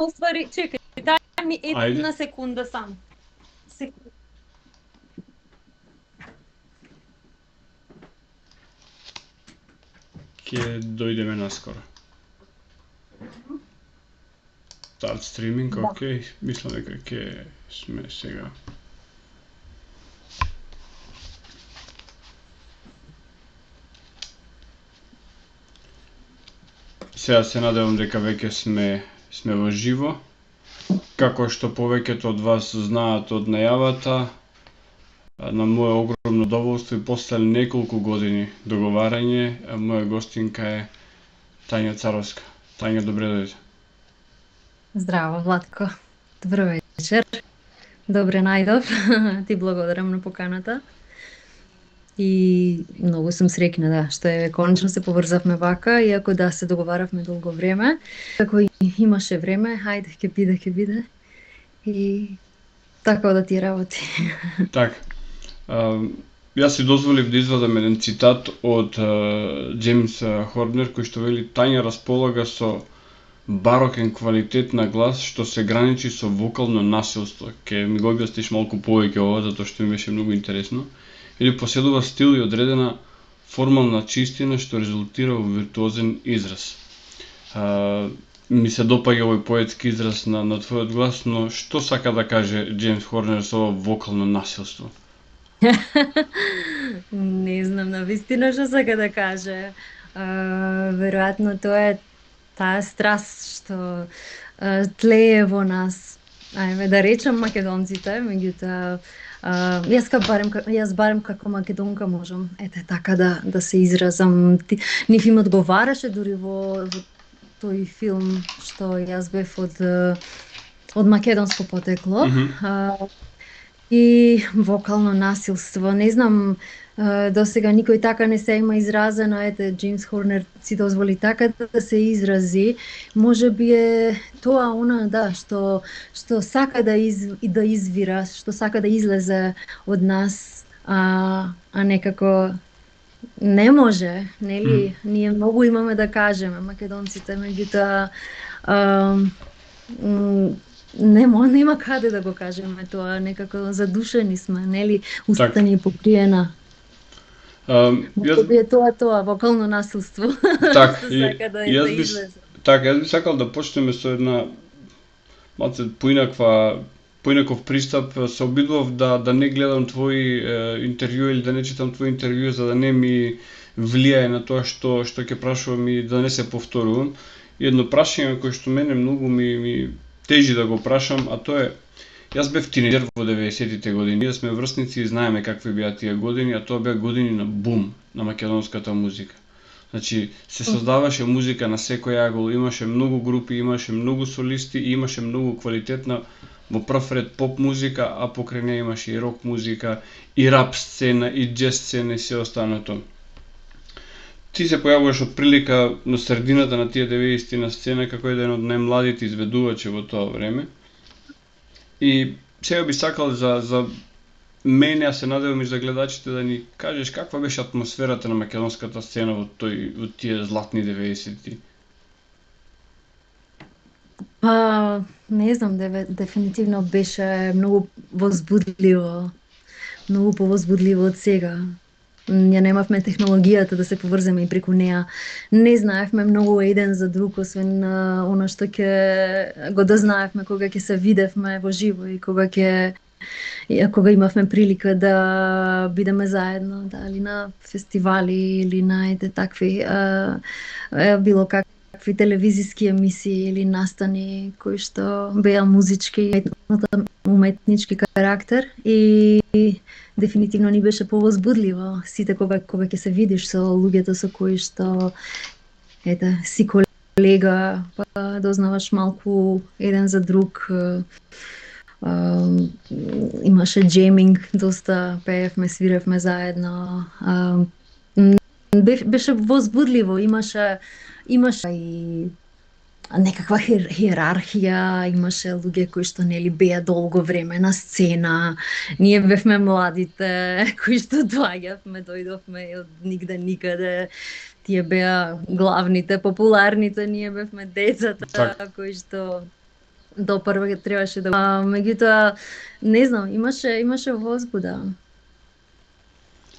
Оствари, чекај, дај ми Ајде. една секунда само. Ќе дојдеме наскоро. Start streaming, Да. окей. Мислам дека ќе сме сега. Сега се надевам дека веќе сме во живо. Како што повеќето од вас знаат од најавата, на моје огромно задоволство и после неколку години договарање, моја гостинка е Тања Царовска. Тања, добре дојде. Здраво, Владко. Добро вечер. Добре најдов. Ти благодарам на поканата. И многу сум среќна, да, што конечно се поврзавме вака, иако да се договаравме долго време. Како и имаше време, хајде, ќе биде. И така да ти работи. Така. Јас си дозволив да извадам еден цитат од Џејмс Хорнер, кој што вели: Тања располага со барокен квалитет на глас што се граничи со вокално насилство. Ке ми го објасниш малку повеќе ова, затоа што ми беше многу интересно. Или поседува стил и одредена формална чистина што резултира во виртуозен израз. Ми се допаѓа овој поетски израз на твојот глас, но што сака да каже Џејмс Хорнер со ова вокално насилство? Не знам навистина што сака да каже. Веројатно тоа е таа страст што тлее во нас. Ајме да речем македонците, меѓутоа јас барем како македонка можам така да се изразам. Нив им одговараше дури во тој филм што јас бев од македонско потекло. И вокално насилство, не знам, досега никој така не се има изразено, Џејмс Хорнер си дозволи така да се изрази. Можеби е тоа да, што сака да извира, што сака да излезе од нас, а некако не може, нели? Ние многу имаме да кажеме, македонците, меѓутоа нема каде да го кажеме тоа, некако задушени сме, нели? Устата ни е покриена. Можеби е тоа, вокално насилство. Так, јас би сакал да почнеме со една малце поинаков пристап. Се обидував да не гледам твои интервјуи или да не читам твои интервјуи, за да не ми влијае на тоа што ќе прашувам и да не се повторувам. И едно прашање кој што мене многу ми тежи да го прашам, а тоа е: јас бев тинеџер во 90-тите години, ние сме врсници и знаеме какви беа тие години, а тоа беа години на бум на македонската музика. Значи, се создаваше музика на секој агол, имаше многу групи, имаше многу солисти и имаше многу квалитетна во прв ред поп музика, а покрај неа имаше и рок музика, и рап сцена, и џез сцена и се останато. Ти се појавуваш од прилика на средината на тие 90-ти на сцена како еден од најмладите изведувачи во тоа време. И сега би сакал за мене, а се надевам и за гледачите, да ни кажеш каква беше атмосферата на македонската сцена во тие златни 90-ти? Не знам, дефинитивно беше многу возбудливо, многу повозбудливо од сега. Ја немавме технологијата да се поврземе и преку неа. Не знаевме многу еден за друг, освен она што ќе го дознаевме кога ќе се видевме во живо и кога имавме прилика да бидеме заедно, дали на фестивали или на такви било какви телевизиски емисии или настани кои што беа музички, уметнички карактер, и дефинитивно ни беше повозбудливо сите кога ќе се видиш со луѓето со кои што си колега, па дознаваш малку еден за друг. Имаше джеминг, доста пеевме, свиревме заедно. Беше возбудливо, имаше и некаква хиерархија, имаше луѓе кои што нели беа долго време на сцена. Ние бевме младите кои што дојдовме од нигде никаде. Тие беа главните, популарните, ние бевме децата кои што допрва требаше да меѓутоа не знам, имаше возбуда.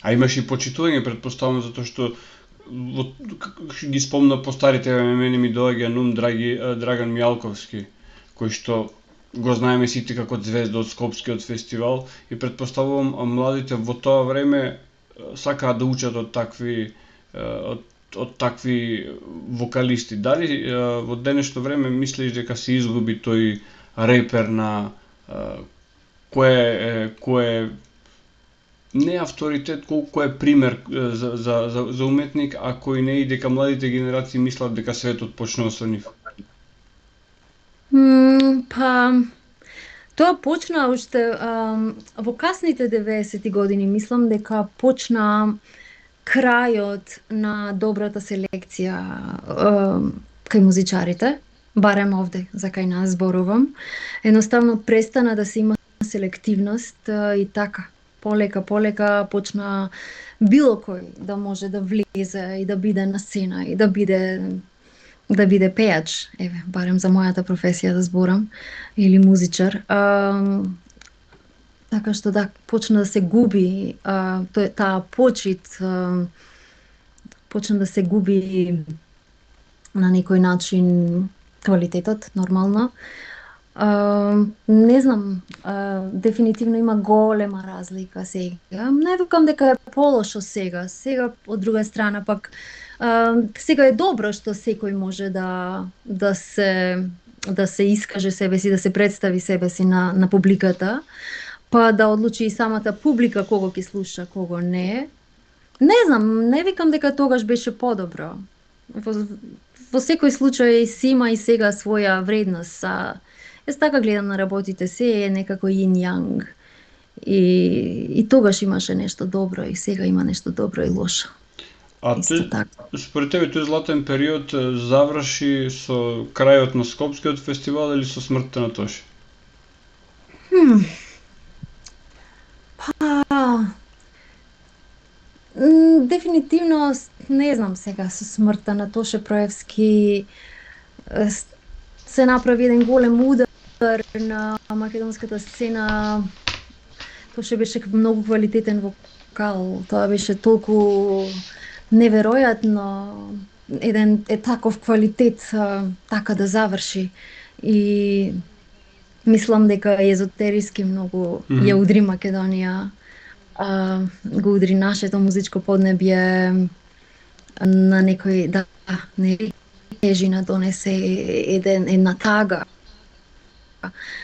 А имаш и почитување, претпоставувам, затоа што ги спомна по старите мене ми доаѓа нум Драган Мијалковски, кој што го знаеме сите како звезда од Скопскиот фестивал и претпоставувам младите во тоа време сакаат да учат од такви вокалисти. Дали во денешно време мислиш дека се изгуби тој репер на кој не авторитет, колку е пример за уметник, а кој не и дека младите генерации мислат дека светот почнува со нив? Па, тоа почна уште во касните 90-ти години, мислам дека почна крајот на добрата селекција кај музичарите, барем овде за кај нас зборувам. Едноставно престана да се има селективност и така. Полека почна било кој да може да влезе и да биде на сцена и да биде пејач, еве, барем за мојата професија да зборам, или музичар. Така што да, почна да се губи таа почит, почна да се губи на некој начин квалитетот, нормално. Не знам, дефинитивно има голема разлика сега. Не викам дека е полошо сега. Сега, од друга страна, пак, сега е добро што секој може да се искаже себе си, да се представи себе си на публиката, па да одлучи и самата публика кого ќе слуша, кого не. Не знам, не викам дека тогаш беше подобро. Во секој случај си има и сега своја вредност. Јас така гледам на работите, се е некако јин-јанг. И тогаш имаше нешто добро и сега има нешто добро и лошо. А според тебе тој златен период заврши со крајот на Скопскиот фестивал или со смртта на Тоше? Дефинитивно, не знам сега, со смртта на Тоше Проевски се направи еден голем удар на македонската сцена. Тоше беше многу квалитетен вокал, тоа беше толку неверојатно, еден таков квалитет така да заврши. И мислам дека езотериски многу ја удри Македонија, го удри нашето музичко поднебје на некој, тежина донесе една тага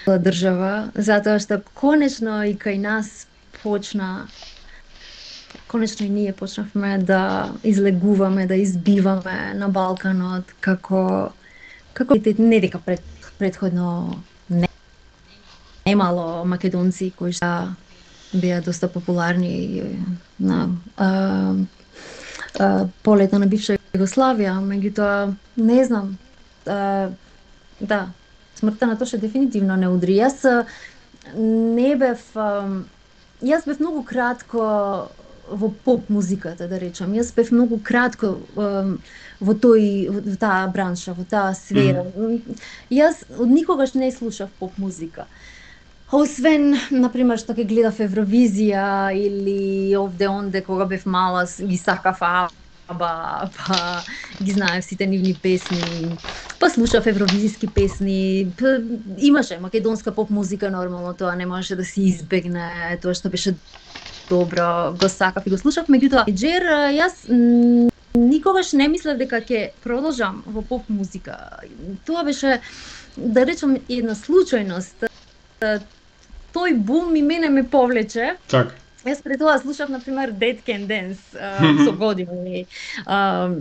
држава, затоа што конечно и кај нас конечно и ние почнавме да излегуваме, да избиваме на Балканот, како не дека предходно немало македонци кои што беа доста популарни на полето на бивша Југославија, меѓутоа не знам. Да, смртта на Тоше дефинитивно не удри. Јас бев многу кратко во поп музиката, да речам. Јас бев многу кратко во таа бранша, во таа сфера. Јас од никогаш не слушав поп музика. Освен, например, што ќе гледав Евровизија или овде-онде кога бев мала, ги сакав АББА, па ги знаев сите нивни песни, па слушав евровизиски песни, имаше македонска поп музика нормално, тоа не можеше да се избегне, тоа што беше добро, го сакав и го слушав, меѓутоа, јас никогаш не мислев дека ќе продолжам во поп музика. Тоа беше, да речам, една случајност. Тој бум и мене ме повлече. Так. Јас пред тоа слушав, например, Dead Can Dance со години.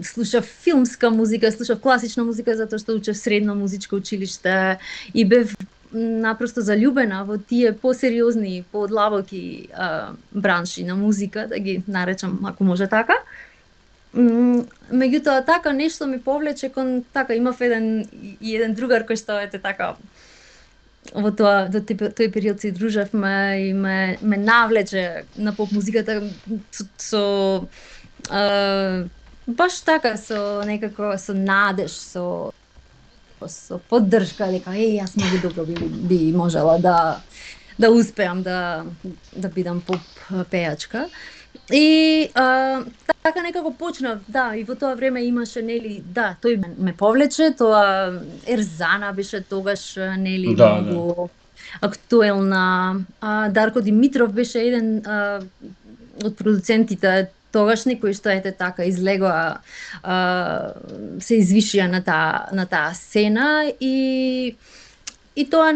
Слушав филмска музика, слушав класична музика затоа што учев средно музичко училиште и бев напросто заљубена во тие посериозни, подлабоки бранши на музика, да ги наречам, ако може така. Меѓутоа, така нешто ми повлече кон така, имав еден другар кој што ете така во тој период се дружевме и ме навлече на поп музиката со баш така, со некако со надеж, со со поддршка дека јас многу добро би можела да успеам да бидам поп пејачка. И така некако почнав, да, и во тоа време имаше, нели, да, тој ме повлече, тоа Ерзана беше тогаш, нели, многу актуелна. Дарко Димитров беше еден од продуцентите тогашни кои што ете така излегоа, се извишија на таа сцена и тоа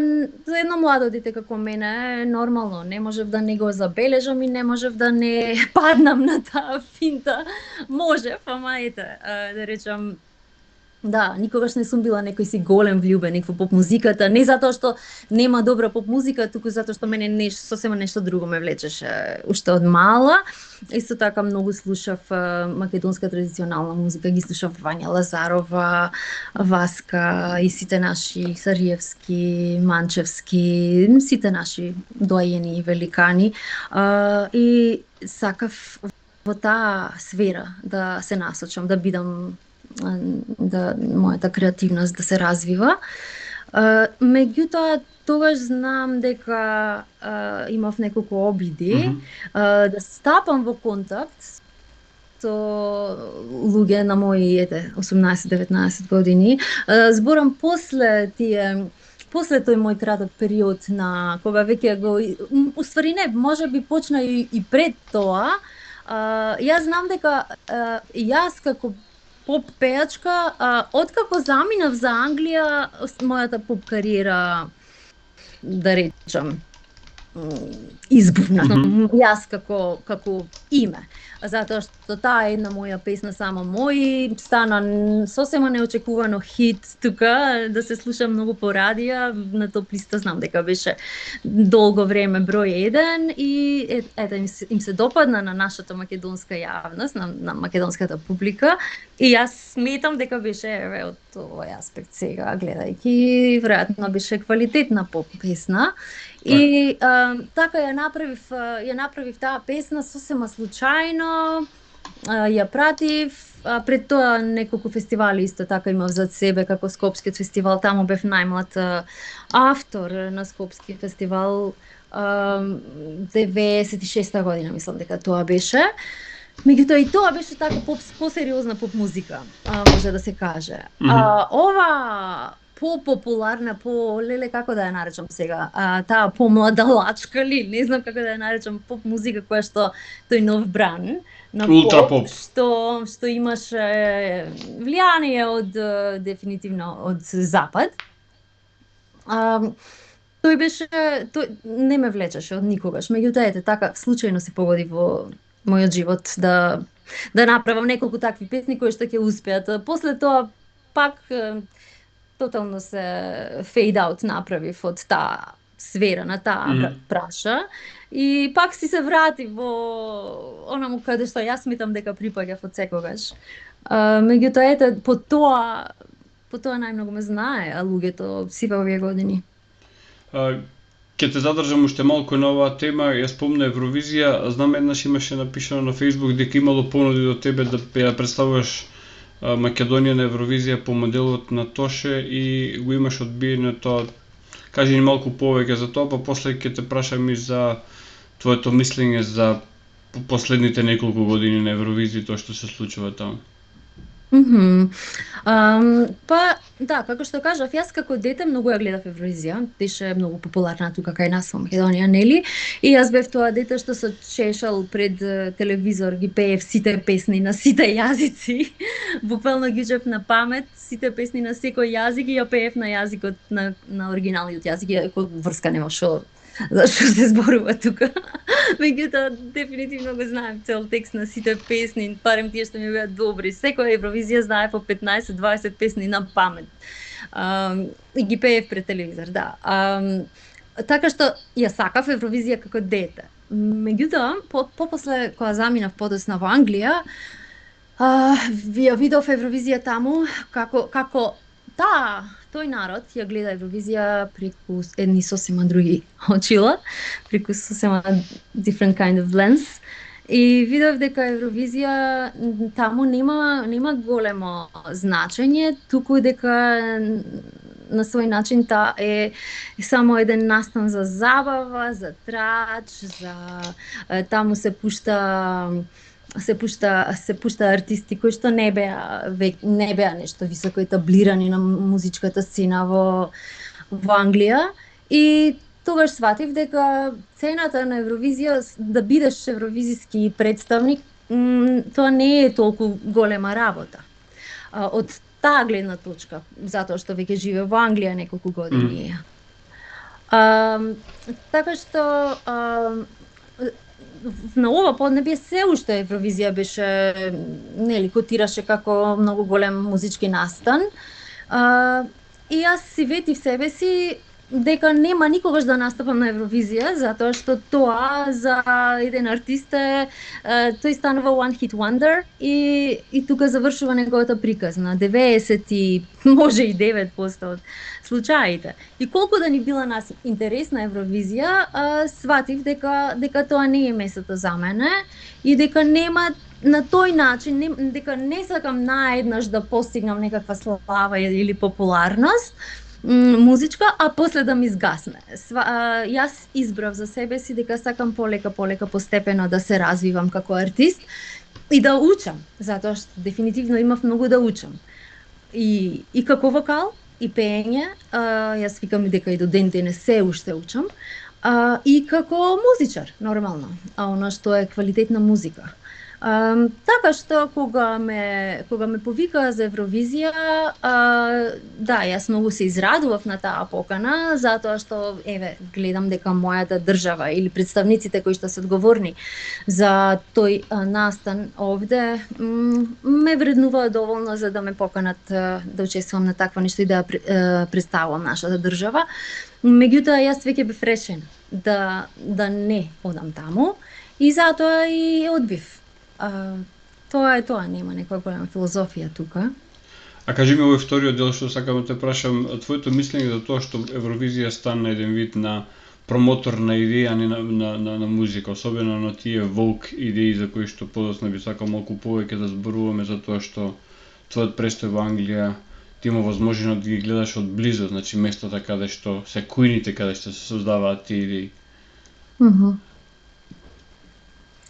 за едно младо дете како мене е нормално. Не можев да не го забележам и не можев да не паднам на таа финта. Можев, ама ете, да речам, да, никогаш не сум била некој си голем влюбеник во поп музиката, не затоа што нема добра поп музика, туку затоа што мене сосема нешто друго ме влечеше уште од мала. Исто така многу слушав македонска традиционална музика, ги слушав Вања Лазарова, Васка и сите наши Сариевски, Манчевски, сите наши доајени и великани. И сакав во таа сфера да се насочам, да бидам, да мојата креативност да се развива. Меѓутоа, тогаш знам дека имав неколку обиди да стапам во контакт со луѓе на мои 18-19 години. Зборам после тој мој краток период на кога веќе го, уствари не, можеби почна и пред тоа. Јас знам дека јас како поп пејачка, откако заминав за Англија, мојата поп кариера, да речам, избувна. Јас како име. Затоа што таа една моја песна Само мој стана сосема неочекувано хит тука, да се слуша многу по радија, на топ листа знам дека беше долго време број 1 и ето им се допадна на нашата македонска јавност, на македонската публика и јас сметам дека беше од овој аспект сега гледајќи, веројатно беше квалитетна поп песна. И така ја направив таа песна сосема случајно, ја пратив, пред тоа неколку фестивали исто така имав зад себе, како Скопскиот фестивал, таму бев најмлад автор на Скопски фестивал, 96-та година мислам дека тоа беше. Меѓутоа и тоа беше така посериозна поп музика, може да се каже. Ова популарна, леле како да ја наречам сега, таа помладалачка ли, не знам како да ја наречам, поп музика која што тој нов бран на поп, што имаше влијание од дефинитивно од запад. Тој не ме влечеше од никогаш, меѓутоа ете така случајно се погоди во мојот живот да направам неколку такви песни кои што ќе успеат. После тоа пак тотално се фейд аут направив од таа сфера, на таа праша и пак си се врати во онаму каде што јас сметам дека припаѓав од секогаш. Меѓутоа ете по тоа најмногу ме знае луѓето сите овие години. Ке те задржам уште малку на оваа тема. Ја спомна Евровизија, знам еднаш имаше напишано на Facebook дека имало понуди до тебе да ја представуваш Македонија на Евровизија по моделот на Тоше и го имаш одбиено. Кажи ни малку повеќе за тоа, па после ќе те прашам и за твоето мислење за последните неколку години на Евровизија, тоа што се случува таму. Па да, како што кажав, јас како дете многу ја гледав Евровизија, беше многу популарна тука кај нас во Македонија, нели? И јас бев тоа дете што се чешал пред телевизор, ги пеев сите песни на сите јазици. Буквално ги учев на памет сите песни на секој јазик и ја пеев на јазикот на оригиналниот јазик, иако врска нема што зашто се зборува тука. Меѓутоа, дефинитивно го знаем цел текст на сите песни, барем тие што ми беа добри. Секоја Евровизија знае по 15-20 песни на памет. И ги пеев пред телевизор, да. Така што ја сакав Евровизија како дете. Меѓутоа, после кога заминав подоцна во Англија, ја видов Евровизија таму како тој народ ја гледа Евровизија преку едни сосема други очила, преку сосема different kind of lens. И видов дека Евровизија таму нема големо значење, туку дека на свој начин та е само еден настан за забава, за трач, таму се пушта артисти кои што не беа нешто високо етаблирани на музичката сцена во Англија. И тогаш сватив дека цената на Евровизија, да бидеш евровизиски представник, тоа не е толку голема работа. Од таа гледна точка, затоа што веќе живе во Англија неколку години. Така што на ова поднебие се уште Евровизија беше, котираше како многу голем музички настан. И јас си ветив себе си дека нема никогаш да настапам на Евровизија, затоа што тоа за еден артист тој станува one hit wonder и тука завршува неговата приказна. 99% од случаите. И колку да ни била нас интересна Евровизија, сватив дека тоа не е местото за мене и дека нема на тој начин, дека не сакам наеднаш да постигнам некаква слава или популарност музичка, а после да ми изгасне. Јас избрав за себе си дека сакам полека постепено да се развивам како артист и да учам, затоа што дефинитивно имав многу да учам. И како вокал, и пеење, јас викам дека и до ден денес се уште учам, и како музичар, нормално, она што е квалитетна музика. Така што кога ме повикаа за Евровизија, да, јас многу се израдував на таа покана, затоа што гледам дека мојата држава или представниците кои што се одговорни за тој настан овде ме вреднуваат доволно за да ме поканат да учествувам на такво нешто и да представувам нашата држава. Меѓутоа јас веќе бев решена да не одам таму и затоа и одбив. Тоа е тоа, нема некоја голема филозофија тука. А кажи ми овој вториот дел што сакам да те прашам, твоето мислење за тоа што Евровизија стана еден вид на промотор на идеи, а не на музика, особено на тие волк идеи за кои што подоцна би сакал малку повеќе да зборуваме, за тоа што твојот престој во Англија ти има возможност да ги гледаш од близо, значи местата каде што се кујните каде што се создаваат тие идеи.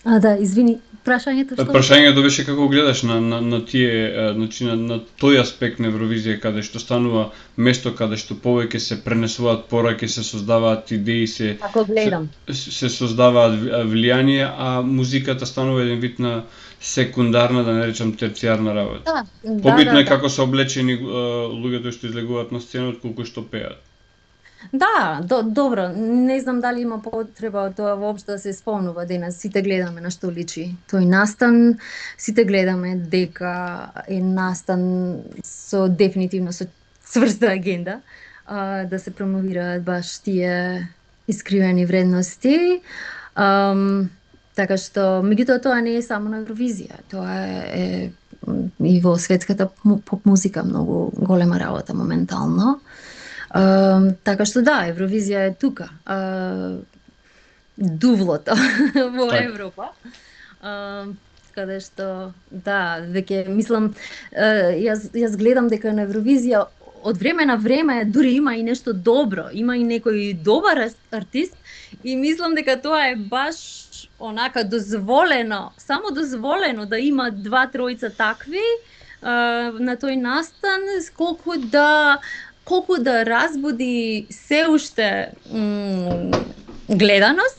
Да, извини, прашањето што? Прашањето беше како гледаш на тие, значи на тој аспект на Евровизија каде што станува место каде што повеќе се пренесуваат пораки, се создаваат идеи, се создаваат влијание, а музиката станува еден вид на секундарна, да не речам терцијарна работа. Побитно е како се облечени луѓето што излегуваат на сцена отколку што пеат. Да, добро, не знам дали има потреба од тоа воопшто да се спомнува денес. Сите гледаме на што личи тој настан, сите гледаме дека е настан со дефинитивно со цврста агенда, да се промовираат баш тие искривени вредности. Така што, меѓутоа тоа не е само на Евровизија, тоа е и во светската поп музика многу голема работа моментално. Така што да, Евровизија е тука. Дувлото во Европа. Каде што, да, веќе мислам, јас гледам дека на Евровизија од време на време дури има и нешто добро, има и некој добар артист и мислам дека тоа е баш онака дозволено, само дозволено да има 2-3 такви на тој настан, колку да разбуди се уште гледаност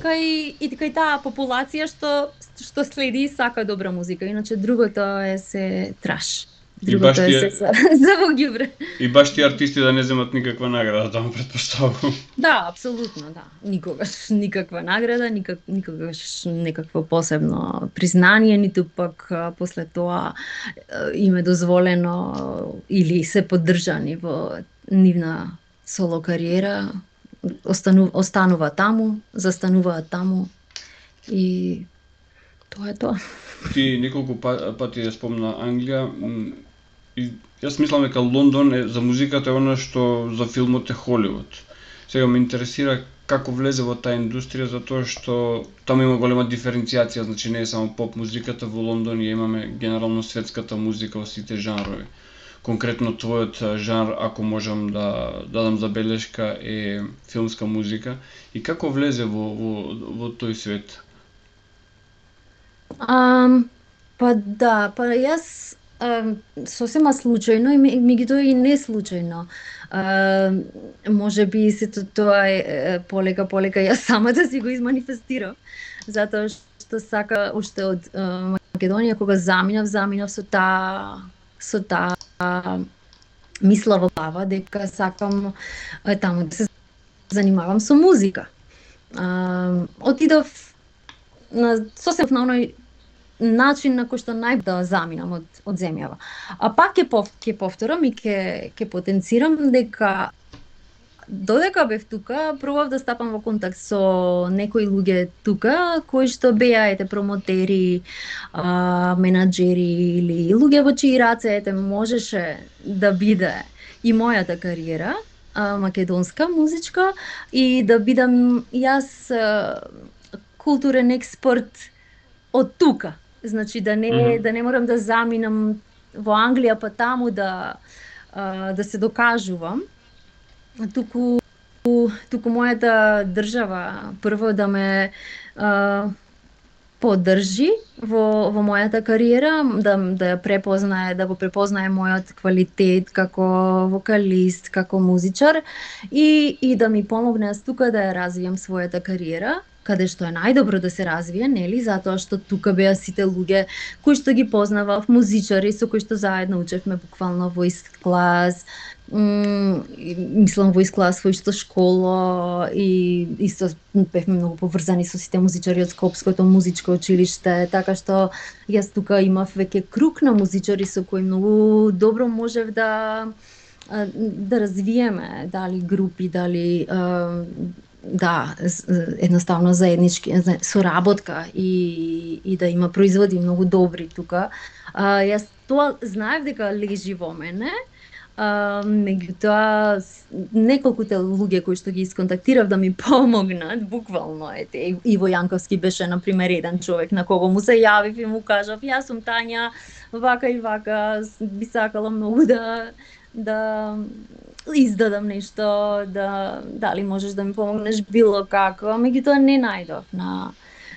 кај таа популација што следи и сака добра музика. Иначе другото е се траш. Другото е се за во ѓубре. И баш тие артисти да не земат никаква награда, таму претпоставувам. Да, апсолутно, да. Никогаш никаква награда, никогаш некакво посебно признание, ниту пак после тоа им е дозволено или се поддржани во нивна соло кариера, останува таму, застануваат таму и тоа е тоа. Ти неколку пати ја спомна Англија. И јас мислам дека Лондон за музиката е она што за филмот е Холивуд. Сега ме интересира како влезе во таа индустрија, затоа што таму има голема диференцијација, значи не е само поп музиката, во Лондон ја имаме генерално светската музика во сите жанрови. Конкретно твојот жанр, ако можам да дадам забелешка, е филмска музика. И како влезе во тој свет? Па да, па јас сосема случајно и меѓутоа и не случајно. Може би сето тоа е полека јас самата си го изманифестирав, затоа што сака уште од Македонија кога заминав со таа мисла во глава дека сакам таму да се занимавам со музика. Отидов на сосем на оној начин на кој што да заминам од земјава. А пак ќе повторам и ќе потенцирам дека додека бев тука, пробав да стапам во контакт со некои луѓе тука кои што беа промотери, менаџери или луѓе во чии раце можеше да биде и мојата кариера македонска музичка и да бидам јас културен експерт од тука. Значи да не морам да заминам во Англија па таму да се докажувам. Туку мојата држава прво да ме поддржи во мојата кариера, да ја препознае, да го препознае мојот квалитет како вокалист, како музичар и да ми помогне аз тука да ја развијам својата кариера, каде што е најдобро да се развие, нели, затоа што тука беа сите луѓе кои што ги познавав, музичари со кои што заедно учевме буквално во ист клас, мислам во ист клас, во исто школа и исто бевме многу поврзани со сите музичари од Скопското музичко училиште, така што јас тука имав веќе круг на музичари со кои многу добро можев да развиеме, дали групи, дали да, едноставно заеднички соработка и да има производи многу добри тука. Јас тоа знаев дека лежи во мене, меѓутоа неколкуте луѓе кои што ги исконтактирав да ми помогнат, буквално Иво Јанковски беше на пример еден човек на кого му се јавив и му кажав јас сум Тања, вака и вака, би сакала многу да издадам нешто, дали можеш да ми помогнеш било како, меѓутоа не најдов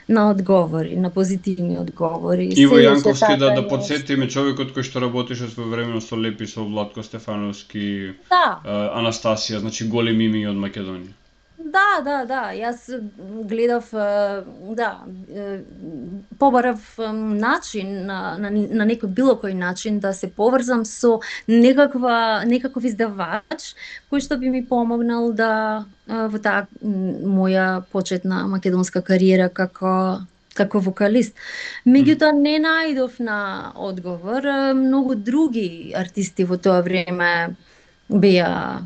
на одговори, на позитивни одговори. Иво Јанковски, да подсетиме, човекот кој што работеше своевремено со Лепи, со Владко Стефановски, Анастасија, значи големи имиња од Македонија. Да, јас гледав, побарав начин, на некој било кој начин да се поврзам со некаков издавач кој што би ми помогнал да во таа моја почетна македонска кариера како вокалист. Меѓутоа не најдов на одговор. Многу други артисти во тоа време беа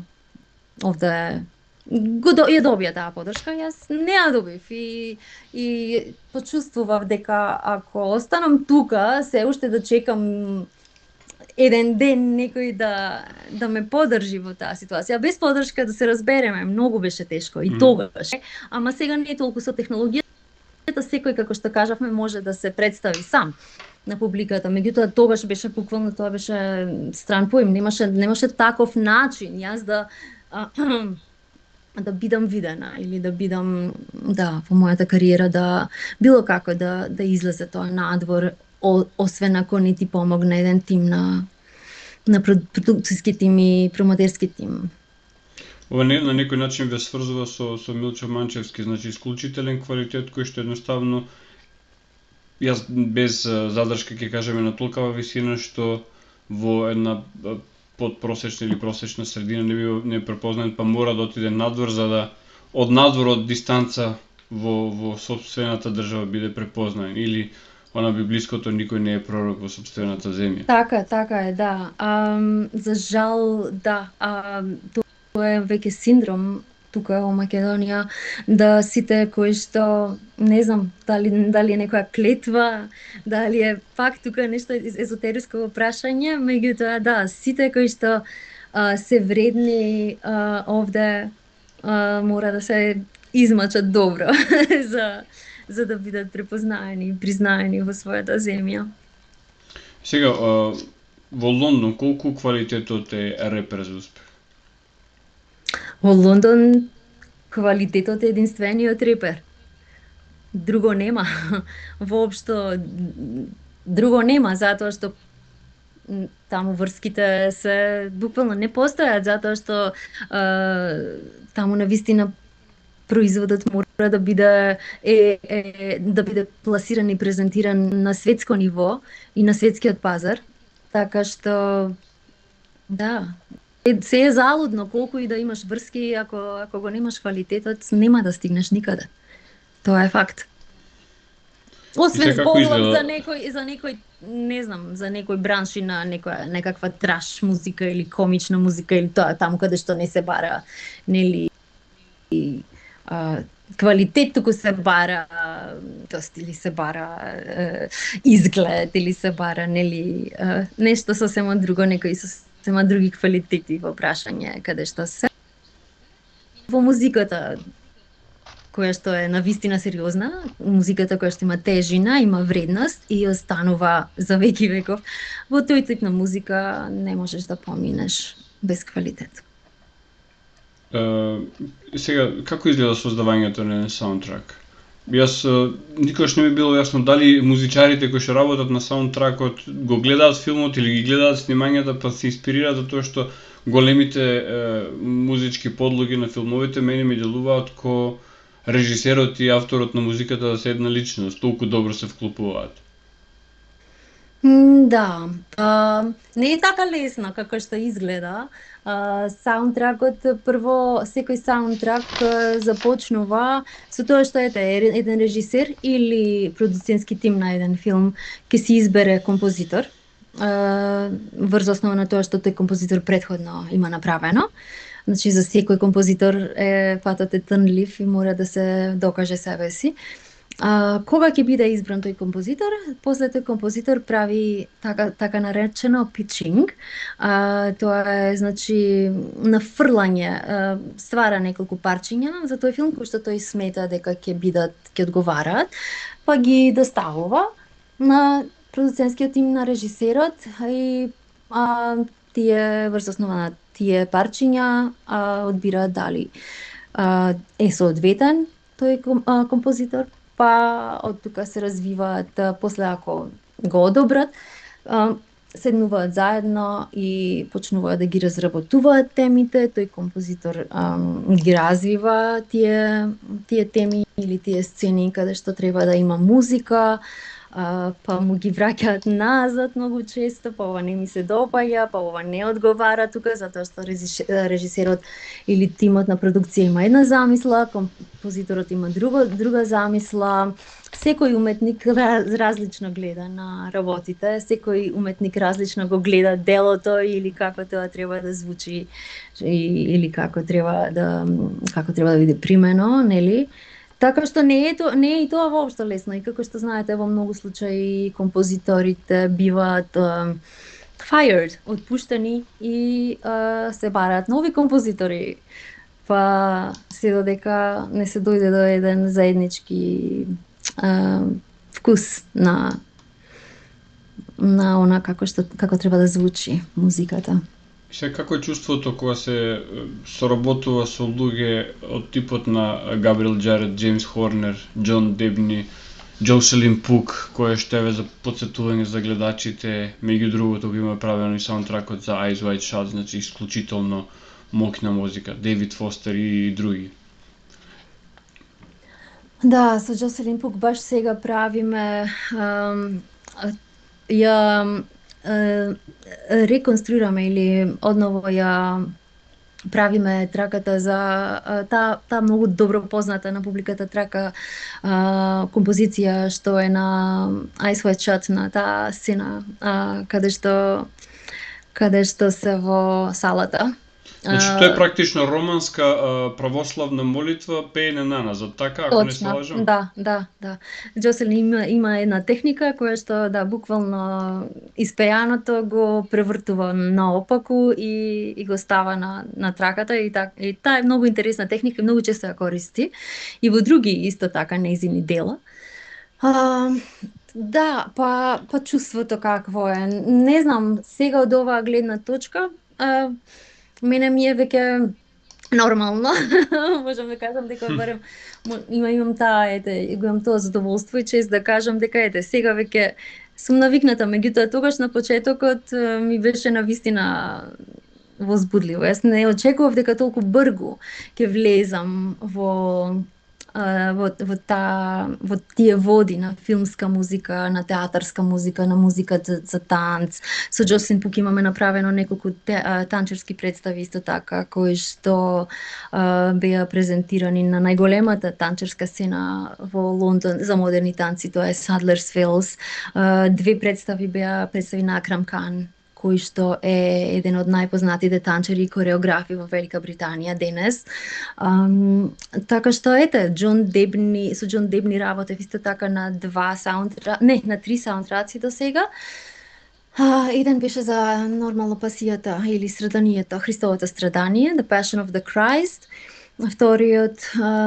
овде ја добија таа поддршка, јас не ја добив и почувствував дека ако останам тука, се уште да чекам еден ден некој да ме поддржи во таа ситуација. Без поддршка, да се разбереме, многу беше тешко и тогаш. Ама сега не е толку со технологијата, секој, како што кажавме, може да се представи сам на публиката. Меѓутоа тогаш беше буквално, тоа беше стран поим, немаше таков начин јас да бидам видена или да бидам во мојата кариера да било како да излезе тоа надвор, освен ако не ти помогне еден тим на продукцијски тим и промотерски тим. Ова на некој начин ве сврзува со Милчо Манчевски, значи исклучителен квалитет кој што едноставно јас без задршка ќе кажеме на толкава висина што во една подпросечна или просечна средина не препознаен, па мора да отиде надвор за да од надвор од дистанца во сопствената држава биде препознаен, или она библиското никој не е пророк во сопствената земја. Така е, да. За жал, да. Тоа е веќе синдром тука во Македонија, да сите кои што, не знам, дали е некоја клетва, дали е пак тука нешто езотериско прашање, меѓутоа да, сите кои што се вредни овде мора да се измачат добро за да бидат препознаени и признаени во својата земја. Сега, во Лондон колку квалитетот е репер за успех? Во Лондон квалитетот е единствениот репер. Друго нема. Воопшто друго нема, затоа што таму врските се буквално не постојат, затоа што таму навистина производот мора да биде да биде пласиран и презентиран на светско ниво и на светскиот пазар. Така што да, се е залудно колку и да имаш врски, ако го немаш квалитетот, нема да стигнеш никаде. Тоа е факт. Освен како зборувам изгледа- за некој, не знам, за некој бранши на некаква траш музика или комична музика или тоа таму каде што не се бара, нели, квалитет, туку се бара тост или се бара изглед или се бара, нели, нешто сосема друго, некои сосема други квалитети во прашање каде што се во музиката која што е навистина сериозна, музиката која што има тежина, има вредност и останува за веки веков. Во тој тип на музика не можеш да поминеш без квалитет. Сега, како изгледа создавањето на еден саундтрак? Јас никогаш не ми било јасно дали музичарите кои што работат на саундтракот го гледаат филмот или ги гледаат снимањата па се инспирираат од тоа што големите музички подлоги на филмовите мене ми делуваат ко режисерот и авторот на музиката да се една личност, толку добро се вклопуваат. Да, не е така лесно како што изгледа. Саундтракот, прво, секој саундтрак започнува со тоа што еден режисер или продуцентски тим на еден филм ќе си избере композитор, врз основа на тоа што тој композитор претходно има направено. Значи, за секој композитор патот е трнлив и мора да се докаже себе си. Кога ќе биде избран тој композитор? После тој композитор прави така наречено питчинг. Тоа е, значи, нафрлање, ствара неколку парчиња за тој филм кои што тој смета дека ќе одговараат, па ги доставува на продуцентскиот тим на режисерот и тие врз основа на тие парчиња одбираат дали е соодветен тој композитор, па од тука се развиваат, после ако го одобрат, седнуваат заедно и почнуваат да ги разработуваат темите, тој композитор ги развива тие теми или тие сцени каде што треба да има музика, па му ги враќаат назад многу често, па ова не ми се допаѓа, па ова не одговара тука, затоа што режисерот или тимот на продукција има една замисла, композиторот има друга замисла. Секој уметник различно гледа на работите, секој уметник различно го гледа делото или како тоа треба да звучи или како треба да биде примено, нели? Така што не е и тоа воопшто лесно и како што знаете во многу случаи композиторите биваат fired, отпуштени и се бараат нови композитори. Па се додека не се дојде до еден заеднички вкус на она како треба да звучи музиката. Сега, како е чувството кога се соработува со луѓе од типот на Габриел Џаред, Џејмс Хорнер, Џон Дебни, Џоселин Пук, која што е за потсетување за гледачите, меѓу другото го има правено и саундтракот за Eyes Wide Shut, значи исклучително моќна музика, Дейвид Фостер и други. Да, со Џоселин Пук баш сега правиме реконструираме или одново ја правиме траката за таа многу добро позната на публиката трака композиција што е на Eyes Wide Shut, на таа сцена каде што се во салата. Значи тоа е практично романска православна молитва пеене на назад, така ако не се Точно, лажам? да. Џоселин има една техника која што буквално испејаното го превртува наопаку и го става на траката и таа е многу интересна техника и многу често ја користи и во други исто така нејзини дела. А, да, па чувството какво е. Не знам, сега од оваа гледна точка, мене ми е веќе нормално. Можам да кажам дека барем имам имам тоа задоволство и чест да кажам дека сега веќе сум навикната, меѓутоа тогаш на почетокот ми беше навистина возбудливо. Јас не очекував дека толку брзо ќе влезам во тие води на филмска музика, на театарска музика, на музика за танц. Со Џоселин Пук имаме направено неколку танчерски представи исто така, кои што беа презентирани на најголемата танчерска сцена во Лондон за модерни танци, тоа е Sadler's Wells. Две представи беа представи на Акрам Кан, кој што е еден од најпознатите танчери и кореографи во Велика Британија денес. Така што со Џон Дебни работев исто така на на 3 саундтраци до сега. Еден беше за нормално пасијата или страданието, Христовото страдание, The Passion of the Christ. Вториот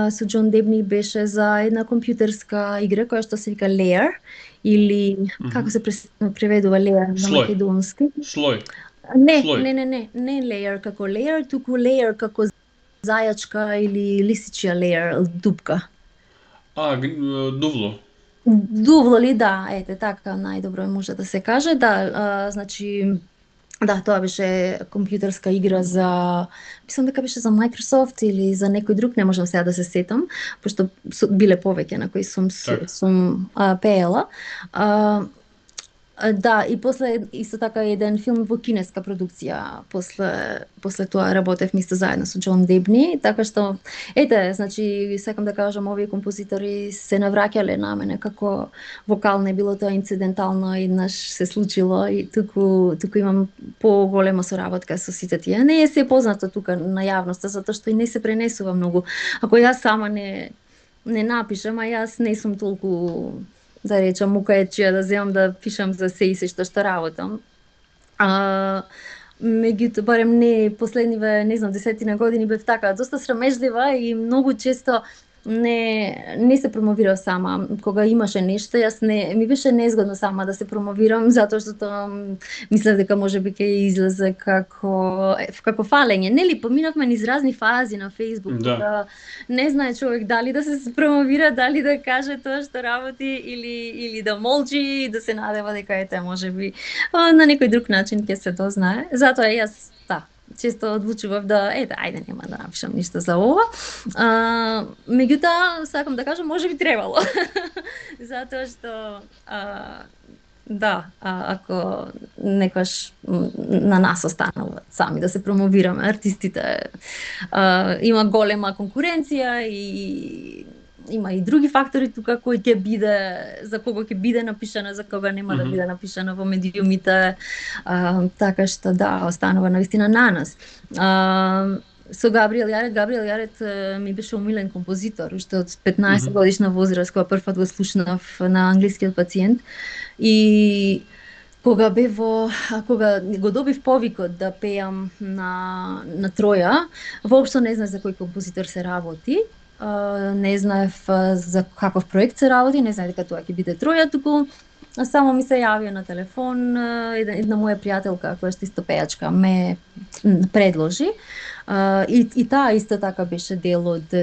со Џон Дебни беше за една компјутерска игра која што се вика Lair, или како се преведува Lair на македонски? Слој. Не Lair како Lair, туку Lair како зајачка или лисичја Lair, дупка. Дувло. Дувло ли, да, така најдобро може да се каже, да, значи да, тоа беше компјутерска игра мислам дека беше за Microsoft или за некој друг, не можам сега да се сетам, пошто биле повеќе на кои сум пеела. Да, и после исто така еден филм во кинеска продукција, после тоа работев исто заедно со Џон Дебни, така што значи сакам да кажам, овие композитори се навраќале на мене како вокал, не било тоа инцидентално, еднаш се случило и туку имам поголема соработка со сите тие. Не е се познато тука на јавноста, затоа што и не се пренесува многу. Ако јас сама не напишам, а јас не сум толку, да речам, мукаечија да земам да пишам за се и се што работам. Меѓутоа, барем не последниве, не знам, 10 години бев така доста срамежлива и многу често не се промовирав сама. Кога имаше нешто, ми беше незгодно сама да се промовирам, затоа што мислев дека можеби ќе излезе како фалење. Нели, поминавме низ разни фази на Facebook, да не знае човек дали да се промовира, дали да каже тоа што работи или да молчи, да се надева дека можеби на некој друг начин ќе се дознае. Затоа јас често одлучував ајде нема да напишам ништо за ова. Меѓутоа, сакам да кажам, може би требало. Затоа што ако некојаш на нас останува сами да се промовираме, артистите, има голема конкуренција и има и други фактори тука кој ќе биде, за кого ќе биде напишана, за кога нема да биде напишана во медиумите, така што останува навистина на нас. Со Габриел Јарет ми беше умилен композитор, уште од 15 годишна возраст, кога првпат го слушнав на Англискиот пациент, и кога го добив повикот да пеам на Троја, воопшто не знаев за кој композитор се работи. Не знаев за каков проект се работи, не знаев дека тоа ќе биде Троја, туку само ми се јавија на телефон една моја пријателка која што исто пејачка ме предложи, и таа исто така беше дел од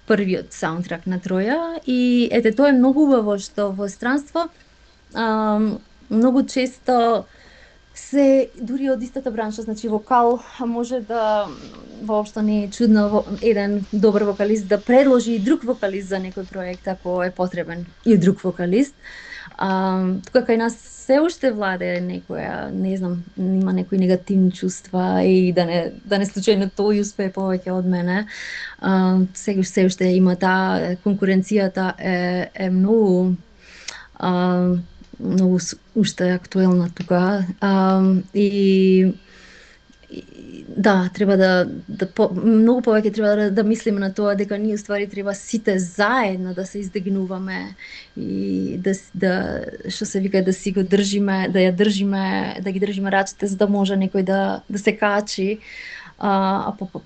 првиот саундтрак на Троја, и тоа е многу убаво што во странство многу често се дури од истата бранша, значи вокал може да воопшто не е чудно еден добар вокалист да предложи и друг вокалист за некој проект ако е потребен и друг вокалист. Тука кај нас се уште владее некоја, не знам, има некои негативни чувства и да не случајно тој успее повеќе од мене. Се уште има таа конкуренцијата е многу уште актуелна тука, и да, треба многу повеќе треба да мислиме на тоа дека ние ствари треба сите заедно да се издигнуваме и да што се вика да си го држиме, да ги држиме рачите за да може некој да се качи.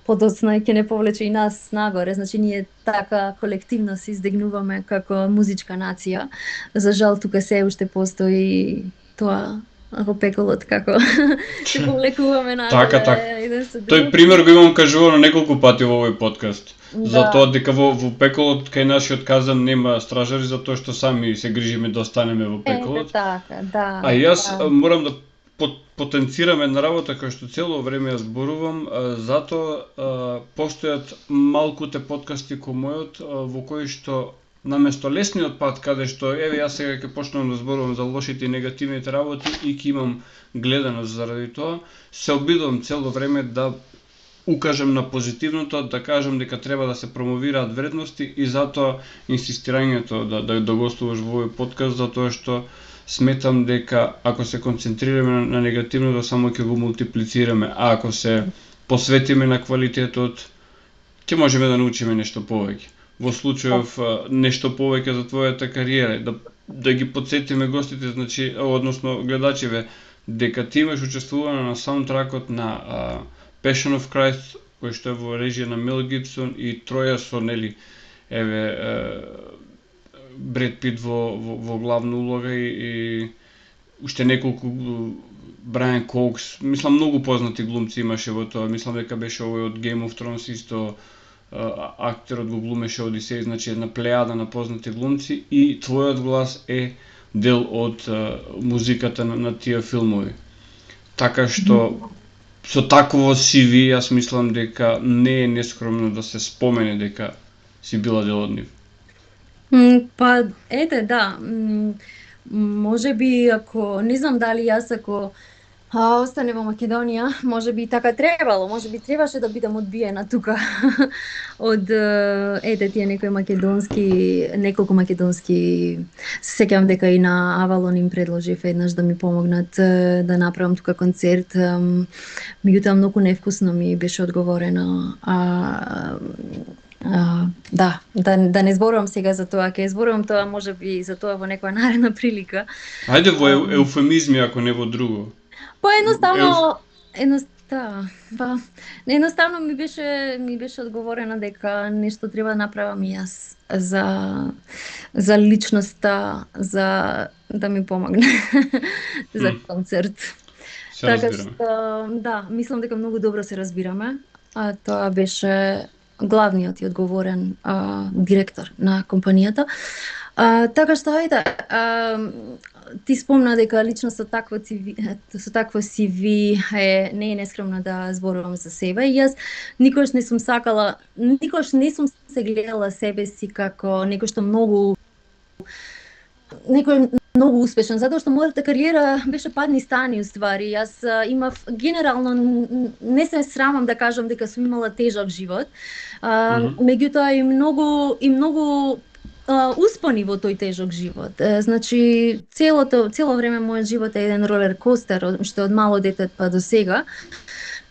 Подоцна ќе не повлече и нас нагоре. Значи ние така колективно се издигнуваме како музичка нација. За жал тука се уште постои тоа во пеколот како се повлекуваме нагоре. Така. Тој пример го имам кажувано неколку пати во овој подкаст. За тоа дека во пеколот кај нашиот казан нема стражари затоа што сами се грижиме да останеме во пеколот. Така, да. А јас морам да потенцирам една работа која што цело време ја зборувам, затоа постојат малкуте подкасти кој мојот во кои што наместо лесниот пат каде што еве јас сега ќе почнам да зборувам за лошите и негативните работи и ќе имам гледаност заради тоа, се обидувам цело време да укажам на позитивното, да кажам дека треба да се промовираат вредности и затоа инсистирањето да гостуваш во овој подкаст, затоа што сметам дека ако се концентрираме на негативното само ќе го мултиплицираме, а ако се посветиме на квалитетот ќе можеме да научиме нешто повеќе. Во случајов нешто повеќе за твојата кариера, да ги подсетиме гостите, значи, односно гледачиве, дека ти имаш учествувано на саундтракот на Passion of Christ, кој што е во режија на Мел Гибсон и троја со, нели, Бред Пит во главна улога и уште неколку Брайан Коукс, мислам многу познати глумци имаше во тоа, мислам дека беше овој од Game of Thrones исто актерот го глумеше Одисеј, значи една плејада на познати глумци и твојот глас е дел од музиката на тие филмови. Така што со такво CV јас мислам дека не е нескромно да се спомене дека си била дел од нив. Па ете, да. Можеби ако не знам дали јас ако остане во Македонија, можеби така требало, можеби требаше да бидам одбиена тука од тие неколку македонски. Се сеќавам дека и на Авалон им предложив еднаш да ми помогнат да направам тука концерт. Меѓутоа многу невкусно ми беше одговорено. Да не зборувам сега за тоа, ќе зборувам тоа можеби за тоа во некоја наредна прилика. Ајде во еуфемизми ако не во друго. Едноставно ми беше одговорено дека нешто треба да направам и јас за личноста, за да ми помогне за концерт. Така што да, мислам дека многу добро се разбираме. Тоа беше главниот и одговорен директор на компанијата. Така што ти спомна дека лично со такво CV не е нескромно да зборувам за себе. И јас никош не сум се гледала себе си како некој што многу успешен, затоа што мојата кариера беше падни стани уствари. Јас имав генерално не се срамам да кажам дека сум имала тежок живот. Меѓутоа и многу успони во тој тежок живот. Значи цело време мојот живот е еден ролер костер, што од мало дете па до сега.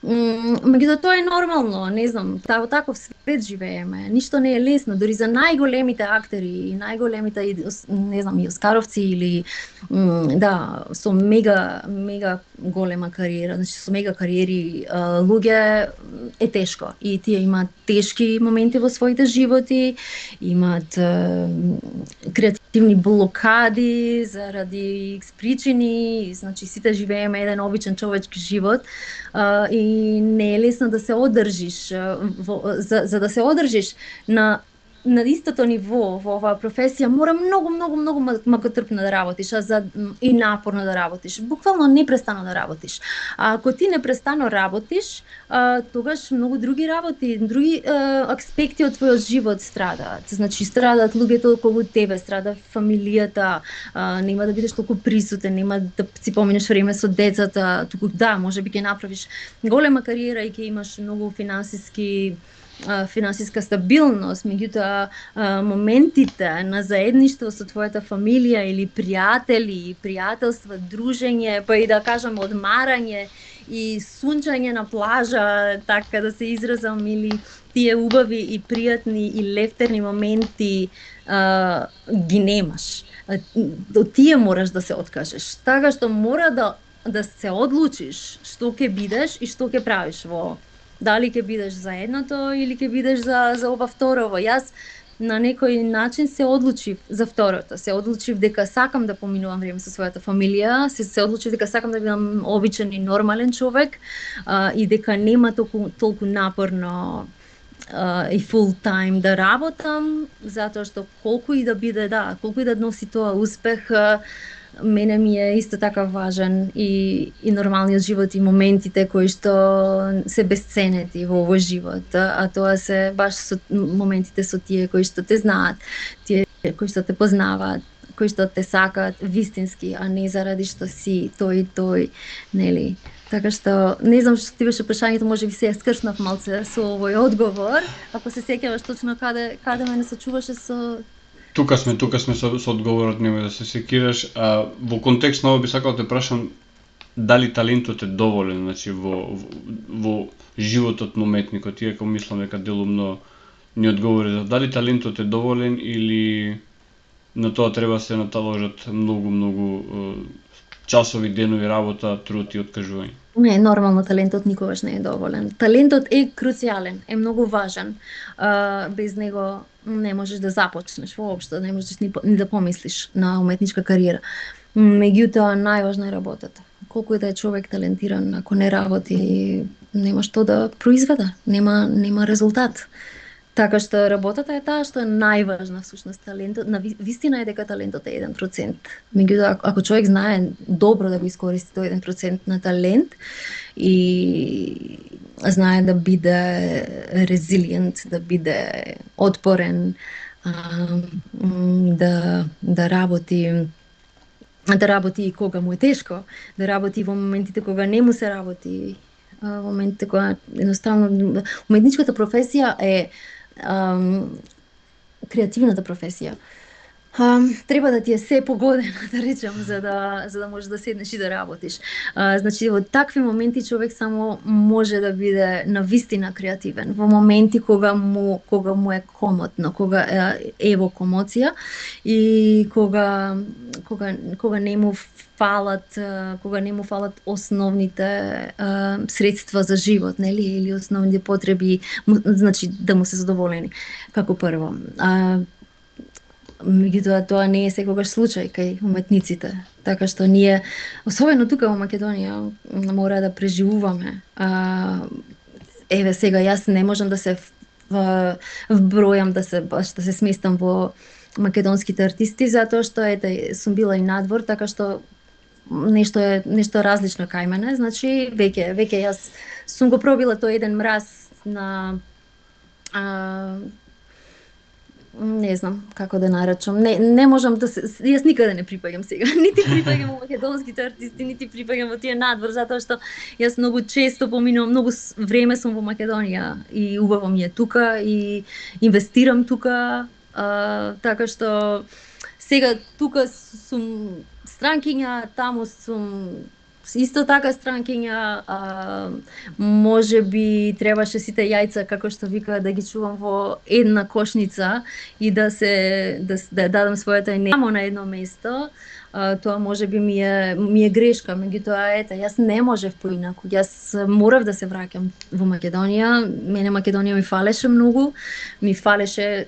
Меѓутоа тоа е нормално, не знам, во таков свет живееме. Ништо не е лесно, дури за најголемите актери и најголемите, не знам, и оскаровци или со мега голема кариера, значи со мега кариери луѓе е тешко и тие имаат тешки моменти во своите животи, имаат креативни блокади заради X причини, значи сите живееме еден обичен човечки живот и не е лесно да се одржиш за да се одржиш на истото ниво во оваа професија мора многу макотрпно да работиш, и напорно да работиш, буквално непрестано да работиш. А ако ти непрестано работиш, тогаш многу други работи, други аспекти од твојот живот страдаат. Значи страдаат луѓето околу тебе, страда фамилијата, нема да бидеш толку присутен, нема да си поминеш време со децата, туку можеби ќе направиш голема кариера и ќе имаш многу финансиска стабилност, меѓутоа моментите на заедништво со твојата фамилија или пријатели, пријателства, дружење, па и да кажам одмарање и сунчање на плажа, така да се изразам, или тие убави и пријатни и лефтерни моменти ги немаш. Од тие мораш да се откажеш. Така што мора да се одлучиш што ќе бидеш и што ќе правиш во дали ќе бидеш за едното или ќе бидеш за ова второво. Јас на некој начин се одлучив за второто. Се одлучив дека сакам да поминувам време со својата фамилија, се одлучив дека сакам да бидам обичен и нормален човек и дека нема толку напорно и full time да работам, затоа што колку и да биде, колку и да носи тоа успех, мене ми е исто така важен и нормалниот живот и моментите кои што се бесценети во овој живот, а тоа се баш моментите со тие кои што те знаат, тие кои што те познаваат, кои што те сакаат вистински, а не заради што си тој, нели? Така што, не знам што ти беше прашањето, може би се ја скршнав малце со овој одговор, ако се сеќаваш точно каде мене сочуваше со... Тука сме со одговорот, немој да се секираш. Во контекст на ова би сакал да те прашам дали талентот е доволен, значи во животот на уметникот, иако мислам дека делумно ни одговори за дали талентот е доволен или на тоа треба се наталожат многу часови, денови работа, труд и откажување. Не, нормално талентот никогаш не е доволен. Талентот е круцијален, е многу важен. Без него не можеш да започнеш воопшто, не можеш ни да помислиш на уметничка кариера. Меѓутоа, најважна е работата. Колку и да е човек талентиран, ако не работи, нема што да произведе, нема резултат. Така што работата е таа што е најважна всушност. Талентот, на вистина е дека талентот е 1%. Меѓутоа, ако човек знае добро да го искористи тој 1% на талент и знае да биде резилиент, да биде отпорен, да работи и кога му е тешко, да работи во моментите кога не му се работи, во моментите кога едноставно уметничката професија е креативната професија. Треба да ти е се погодена, да речем, за да можеш да седнеш и да работиш. Значи, во такви моменти човек само може да биде навистина креативен. Во моменти кога му е комотно, кога е во комоција и кога не му фалат основните средства за живот, нели, или основните потреби, значи да му се задоволени како прво. Меѓутоа тоа не е секогаш случај кај уметниците, така што ние, особено тука во Македонија, мора да преживуваме. Еве сега јас не можам да се вбројам да се сместам во македонските артисти, затоа што сум била и надвор, така што нешто различно кај мене, значи веќе јас сум го пробила тој еден мраз на не знам како да наречам. Не можам да се... Јас никаде не припаѓам сега. Нити припаѓам во македонските артисти, нити припаѓам во тие надвор, затоа што јас многу често поминувам, многу време сум во Македонија и убаво ми е тука и инвестирам тука, така што сега тука сум странкиња, таму сум исто така странкиња, може би требаше сите јајца, како што вика, да ги чувам во една кошница и да дадам својата енергија на едно место. Тоа може би ми е грешка, меѓутоа јас не можев поинаку. Јас морав да се враќам во Македонија. Мене Македонија ми фалеше многу, ми фалеше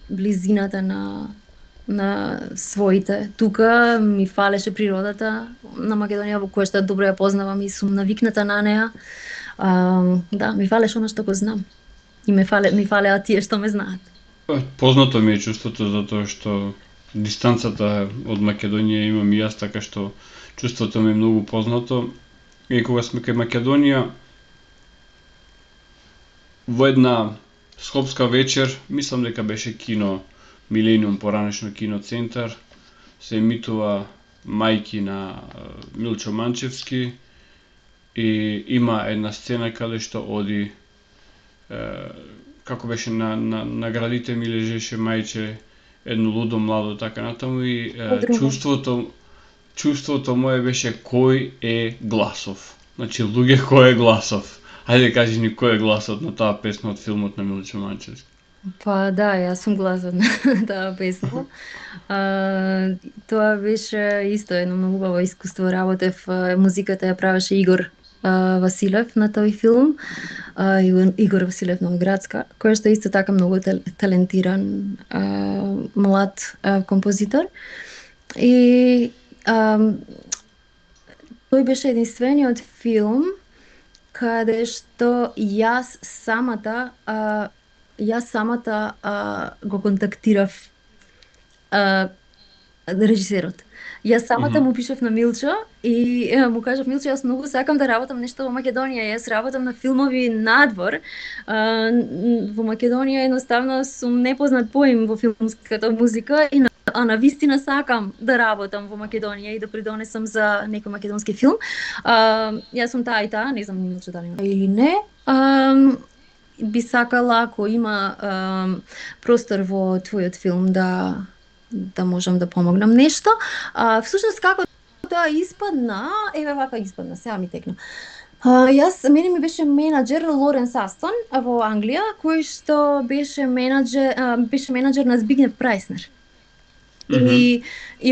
близината на своите. Тука ми фалеше природата на Македонија, во која што добро ја познавам и сум навикната на неа. Да, ми фалеше она што го знам. И ми фалеа тие што ме знаат. Познато ми е чувството затоа што дистанцата од Македонија имам и јас, така што чувството ми е многу познато. И кога сме кај Македонија, во една скопска вечер, мислам дека беше кино Милениум, поранешно киноцентар, се емитува Мајки на Милчо Манчевски и има една сцена каде што оди како беше на градите ми лежеше мајче, едно лудо младо, така натаму и чувството чувството мое беше кој е гласов. Значи, луѓе, кој е гласов. Ајде кажи ни кој е гласот на таа песна од филмот на Милчо Манчевски. Па да, јас сум гласот на таа песна. Тоа беше исто едно многу убаво искуство. Работев, музиката ја правеше Игор Василев на тој филм. Игор Василев Новоградска, кој што е исто така многу талентиран млад композитор. И тој беше единствениот филм каде што јас самата го контактирав режисерот. Јас самата му пишав на Милчо и му кажав: Милчо, јас многу сакам да работам нешто во Македонија. Јас работам на филмови надвор. Во Македонија едноставно сум непознат поим во филмската музика и на вистина сакам да работам во Македонија и да придонесам за некој македонски филм. Јас сум таа и таа, не знам Милчо дали или не. Би сакала ако има простор во твојот филм да можам да помогнам нешто. Всушност како тоа испадна, еве вака испадна, сега ми текна. Мене ми беше менаџер Лоренс Астон во Англија, кој што беше менаџер на Збигнев Прајснер. И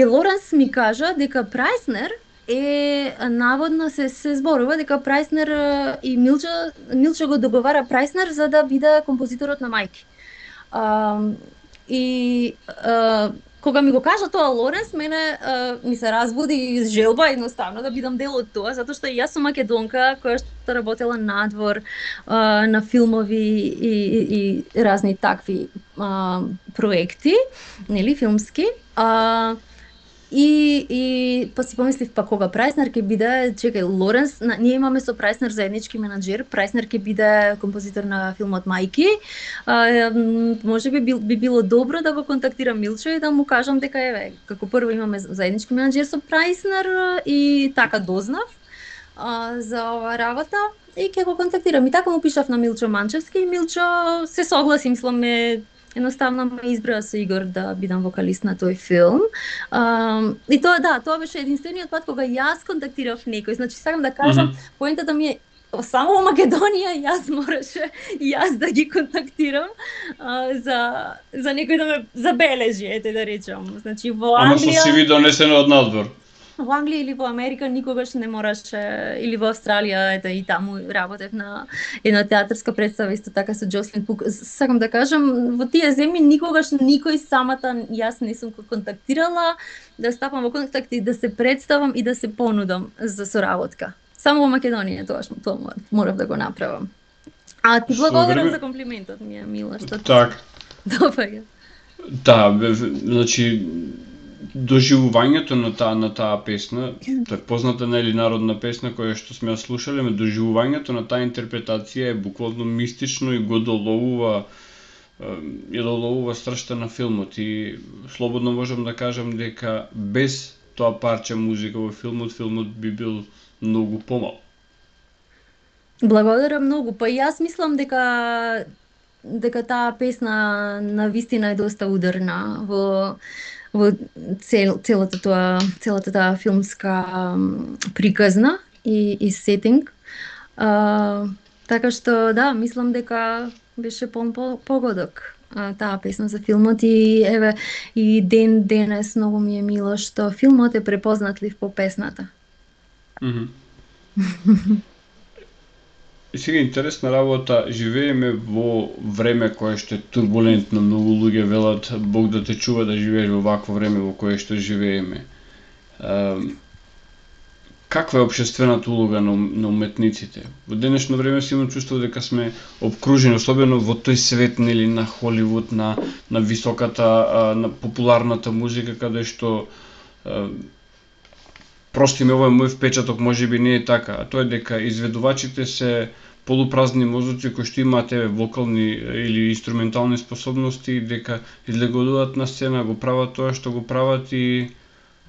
Лоренс ми кажа дека Прајснер наводно се зборува дека Прајснер и Милчо го договара Прајснер за да биде композиторот на Мајки. Кога ми го кажа тоа Лоренс, мене ми се разбуди желба едноставно да бидам дел од тоа, затоа што јас сум македонка која што работела надвор на филмови и разни такви проекти, нели, филмски. И па си помислив, па кога Прајснер ќе биде, чекај, Лоренс, ние имаме со Прајснер заеднички менаџер, Прајснер ќе биде композитор на филмот Мајки. Може би било добро да го контактирам Милчо и да му кажам дека еве, како прво имаме заеднички менаџер со Прајснер и така дознав за ова работа и ќе го контактирам. И така му пишав на Милчо Манчевски и Милчо се согласи, мислам едноставно ме избра со Игор да бидам вокалист на тој филм. И тоа беше единствениот пат кога јас контактирав некој. Значи сакам да кажам, поентата ми е само во Македонија јас мораше да ги контактирам за некој да ме забележи, ете да речам. Значи во Англија. Ама со CV донесено од надвор. Во Англија или во Америка никогаш не мораше, или во Австралија, ете и таму работев на една театарска представа исто така со Джослин Пук. Сакам да кажам, во тие земји никогаш никој самата јас не сум контактирала да стапам во контакт и да се представам и да се понудам за соработка. Само во Македонија тоа морав да го направам. А ти благодарам за комплиментот, ми е мила што така. Допаѓа. Да, значи доживувањето на таа песна, тоа е позната нели народна песна која што сме ја слушале, доживувањето на таа интерпретација е буквално мистично и го доловува страшта на филмот и слободно можам да кажам дека без тоа парче музика во филмот би бил многу помал. Благодарам многу. Па јас мислам дека таа песна навистина е доста ударна во целата таа филмска приказна и сетинг. Така што да, мислам дека беше погодок таа песна за филмот и еве и денес многу ми е мило што филмот е препознатлив по песната. И сега интересна работа, живееме во време кое што е турбулентно, многу луѓе велат Бог да те чува да живееш во вакво време во кое што живееме. Каква е општествената улога на уметниците? Во денешно време си имам чувство дека сме обкружени, особено во тој свет нели на Холивуд, на високата, на популарната музика, каде што прости ми, ова е мој впечаток, можеби не е така, а тоа е дека изведувачите се полупразни мозоци кои што имаат вокални или инструментални способности, дека излегуваат на сцена, го прават тоа што го прават и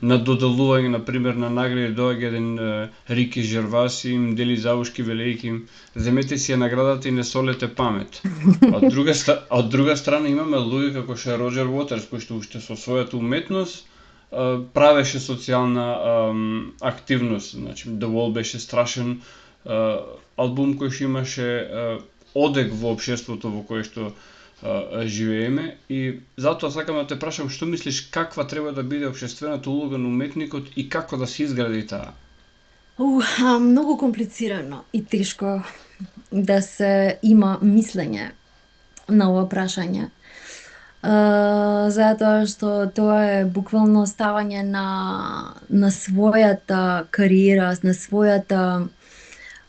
на доделување, например, на награди доаѓа еден Рики Жервас и им дели заушки велејки им земете си ја наградата и не солете памет. Од друга страна имаме луѓе како што е Роџер Уотерс, кој што уште со својата уметност правеше социјална активност. Значи, The Wall беше страшен албум кој што имаше одек во општеството во кое што живееме, и затоа сакам да те прашам што мислиш каква треба да биде општествената улога на уметникот и како да се изгради таа? Многу комплицирано и тешко да се има мислење на ова прашање. Затоа што тоа е буквално ставање на својата кариера, на својата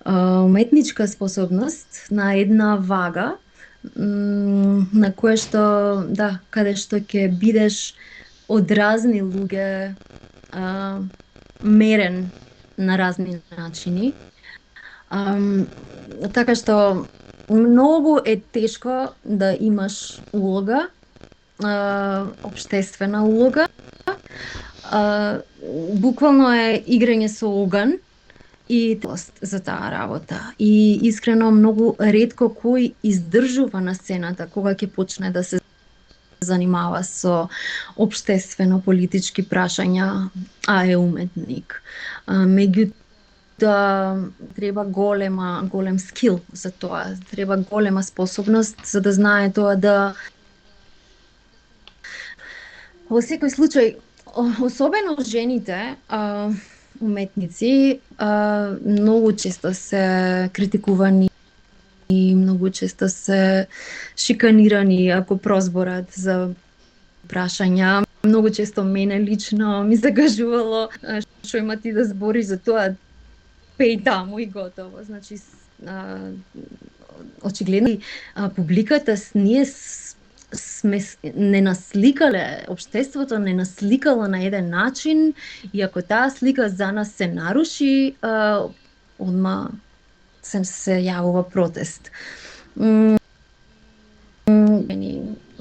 уметничка способност на една вага, на кое што, да, каде што ќе бидеш од разни луѓе мерен на разни начини. Така што многу е тешко да имаш улога, општествена улога. Буквално е играње со оган и за таа работа. И искрено многу ретко кој издржува на сцената кога ќе почне да се занимава со општествено-политички прашања, а е уметник. Меѓутоа треба голем скил за тоа, треба голема способност за да знае тоа да во секој случај, особено жените уметници, многу често се критикувани и многу често се шиканирани ако прозборат за прашања. Многу често мене лично ми закажувало што има ти да збори за тоа, пеј таму и готово. Значи, очигледно публиката ние сме не насликале, општеството не насликало на еден начин, и ако таа слика за нас се наруши, одма се јавува протест.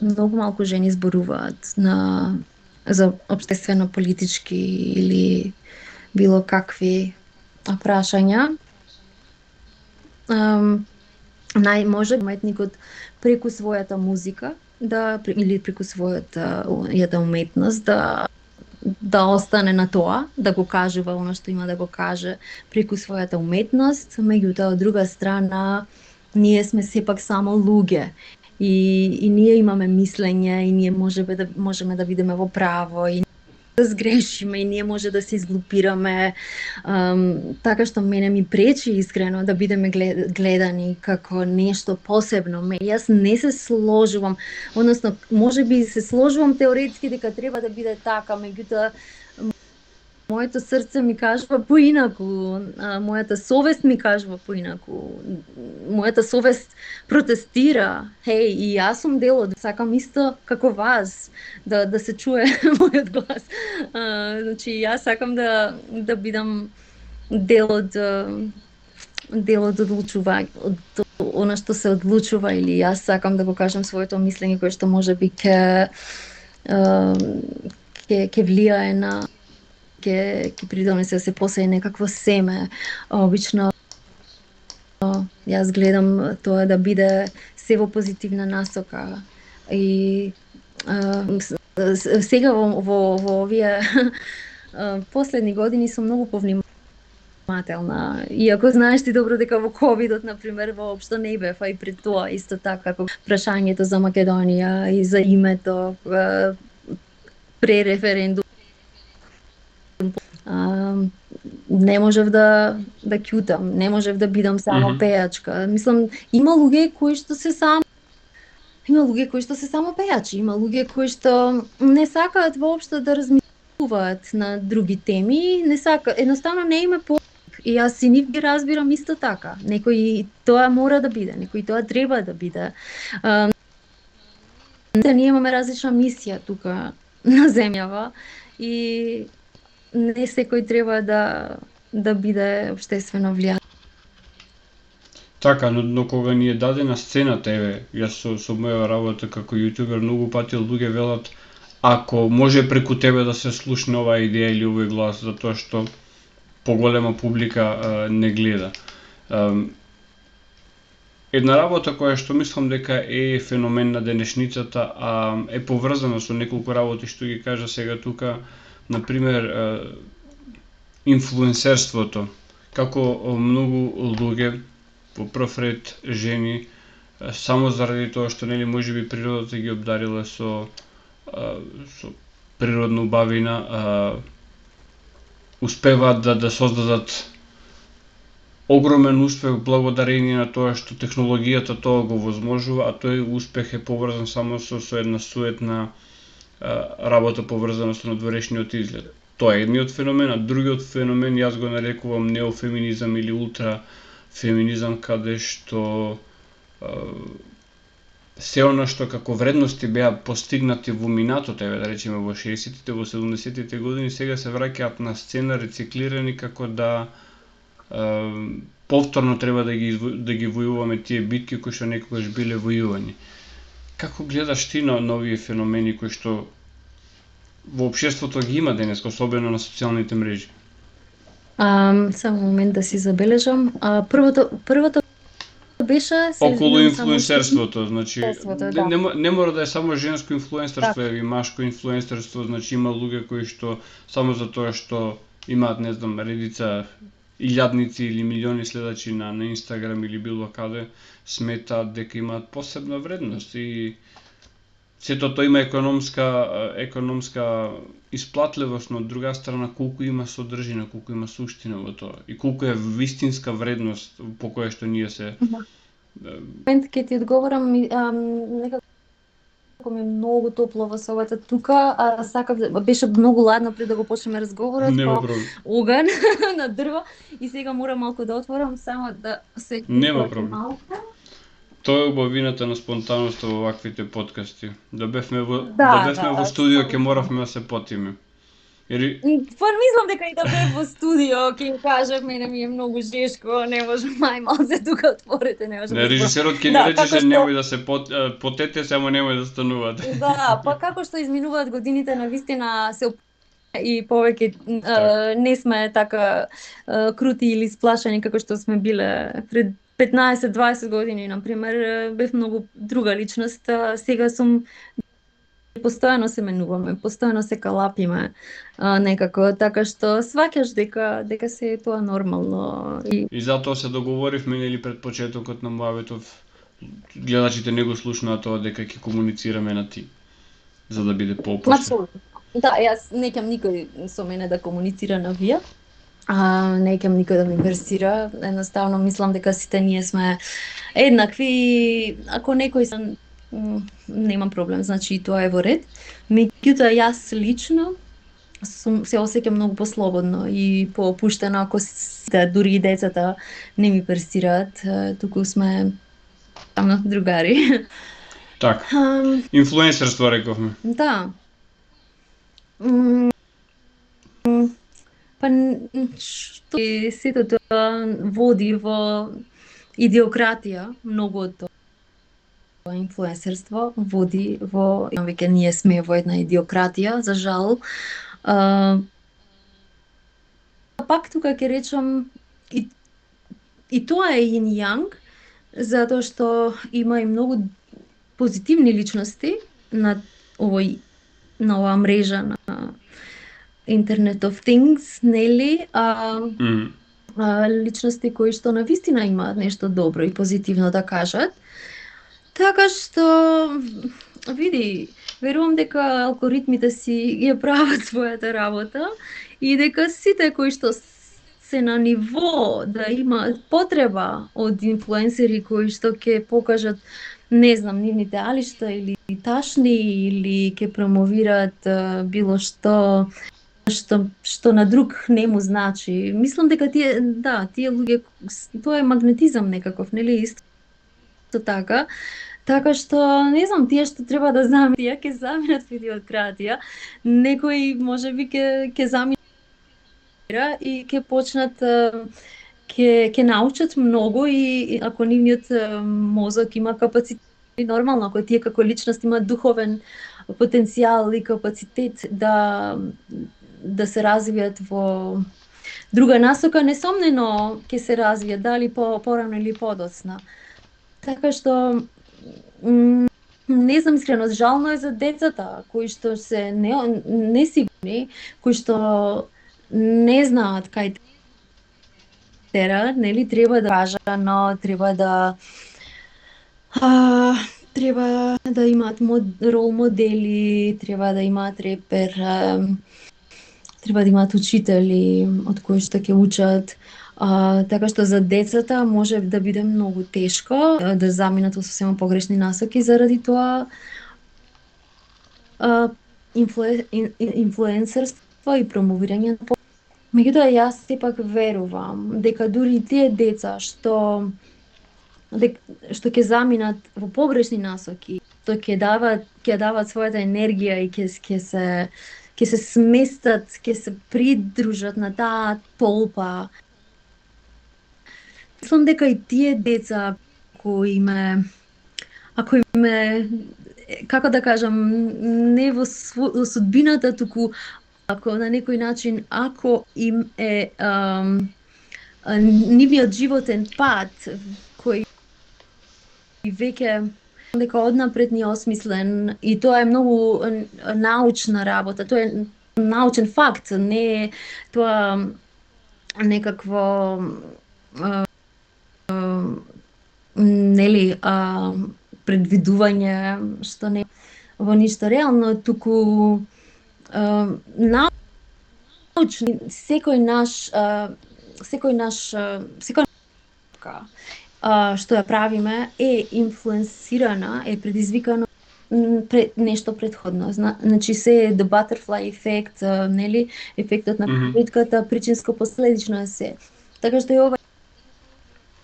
Многу малку жени зборуваат за општествено-политички или било какви прашања. Може уметникот преку својата музика или преку својата уметност да остане на тоа, да го кажува оно што има да го каже преку својата уметност, меѓутоа од друга страна ние сме сепак само луѓе и ние имаме мислење и ние можеме да видиме во право и да сгрешиме и ние може да се изглупираме, така што мене ми пречи искрено да бидеме гледани како нешто посебно. Јас не се сложувам, односно можеби се сложувам теоретски дека треба да биде така, меѓутоа моето срце ми кажува поинаку, мојата совест ми кажува поинаку, мојата совест протестира. Хеј, и јас сум дел од, сакам исто како вас, да се чуе мојот глас. Значи, јас сакам да бидам дел од одлучување, од она што се одлучува, или јас сакам да го кажам своето мислење кое што можеби ќе влијае на ќе придонесе да се посее некакво семе. Обично јас гледам тоа да биде се во позитивна насока. И сега во овие последни години сум многу повнимателна. Иако знаеш ти добро дека во ковидот, например, воопшто не бев, а и пред тоа исто така, како прашањето за Македонија и за името пре референдум. Не можев да ќутам, не можев да бидам само пејачка. Мислам, има луѓе кои што се само пејачи, има луѓе кои што не сакаат воопшто да размислуваат на други теми, не сакаат, едноставно не има повик. И јас и нив ги разбирам исто така. Некој тоа мора да биде, некој тоа треба да биде. Ние имаме различна мисија тука на земјава и не секој треба да биде општествено влијател. Така, но кога ни е дадена сцената, јас со моја работа како јутубер многу пати луѓе велат ако може преку тебе да се слушне оваа идеја или овој глас, затоа што поголема публика не гледа. Една работа која што мислам дека е феномен на денешницата, е поврзана со неколку работи што ги кажа сега тука например, инфлуенсерството, како многу луѓе, по прв ред жени, само заради тоа што нели можеби природата ги обдарила со природна убавина, успеваат да создадат огромен успех благодарение на тоа што технологијата тоа го возможува, а тој успех е поврзан само со една суетна работа поврзана со надворешниот изглед. Тоа е едниот феномен, а другиот феномен јас го нарекувам неофеминизам или ултрафеминизам, каде што се она што како вредности беа постигнати во минатото, да речеме во 60-тите, во 70-тите години, сега се враќаат на сцена рециклирани како да повторно треба да ги војуваме тие битки кои што некогаш биле војувани. Како гледаш ти на овие феномени кои што во општеството ги има денес, особено на социјалните мрежи? Само момент да си забележам. Првото беше околу инфлуенсерството, значи да. не мора да е само женско инфлуенсерство, и машко инфлуенсерство, значи има луѓе кои што само за тоа што имаат, не знам, редица илјадници или милиони следачи на Инстаграм или било каде, сметаат дека имаат посебна вредност и сето тоа има економска исплатливост, но од друга страна колку има содржина, колку има суштина во тоа и колку е вистинска вредност по која што ние се момент ќе ти одговорам, некако ми многу топло во собата тука, а сакав беше многу ладно пред да го почнеме разговорот, Нема па проблем. оган на дрво и сега морам малку да отворам, само да се Нема проблем. Тоа е убавината на спонтаноста во ваквите подкасти. Да бевме во студио, ќе моравме да се потиме. Мислам дека и да бев во студио, ќе им кажам, мене ми е многу жешко, не можам малце тука отворите, не можам. Не, режисерот ќе ни речеше немој да се потете, само немој да станувате. Да, па како што изминуваат годините, навистина се и повеќе не сме така крути или сплашени како што сме биле пред 15-20 години, например, бев многу друга личност, сега сум постојано се менуваме, постојано се калапиме некако, така што сваќаш дека се е тоа нормално. И затоа се договоривме нели пред почетокот на муабетов, гледачите не го слушнаат тоа дека ќе комуницираме на ти, за да биде поопштено. Апсолутно. Да, јас не ќам никој со мене да комуницира на вие. Не ќам никој да ме версира, едноставно мислам дека сите ние сме еднакви, ако некој немам проблем, значи тоа е во ред. Меѓутоа јас лично се осеќам многу послободно и поопуштено ако сите, дури и децата не ми персираат, туку сме таму другари. Така. Инфлуенсерство рековме. Да. Па што сето тоа води во идиократија, многу од тоа инфлуенсерство води во, веќе ние сме во една идиократија, за жал. Пак тука ќе речам и тоа е yin yang, затоа што има и многу позитивни личности на оваа мрежа на Internet of Things, нели? Личности кои што навистина имаат нешто добро и позитивно да кажат. Така што, види, верувам дека алгоритмите си ја прават својата работа и дека сите кои што се на ниво да имаат потреба од инфлуенсери кои што ќе покажат, не знам, нивните алишта или ташни или ќе промовираат било што на друг не му значи. Мислам дека тие луѓе, тоа е магнетизам некаков, нели, исто така. Така што, не знам, тие што треба да заменат, тие ќе заменат во идиократија, некои можеби ќе заменат и ќе почнат, ќе научат многу и ако нивниот мозок има капацитет, нормално, ако тие како личност имаат духовен потенцијал и капацитет да се развијат во друга насока, несомнено ќе се развијат, дали порано или подоцна. Така што Не знам искрено, жално е за децата кои што се несигурни, кои што не знаат кај тера, нели, треба да кажа, но а, треба да имаат рол модели, треба да имаат репер, треба да имаат учители од кои што ќе учат. Така што за децата може да биде многу тешко да заминат во сосема погрешни насоки заради тоа инфлуенсерство и промовирање. Меѓутоа јас сепак верувам дека дури тие деца што ќе заминат во погрешни насоки, што ќе дават својата енергија и ќе се сместат, ќе се придружат на таа толпа. Мислам дека и тие деца ако им е, како да кажам, не во судбината, туку ако на некој начин, ако им е нивниот животен пат кој веќе дека однапред ни осмислен и тоа е многу научна работа, тоа е научен факт, не е тоа некакво нели предвидување што не во ништо реално, туку научни секој што ја правиме е инфлуенсирана, е предизвикано нешто предходно. Значи се е the butterfly effect, нели, ефектот на клетката, причинско-последично е се. Така што и ова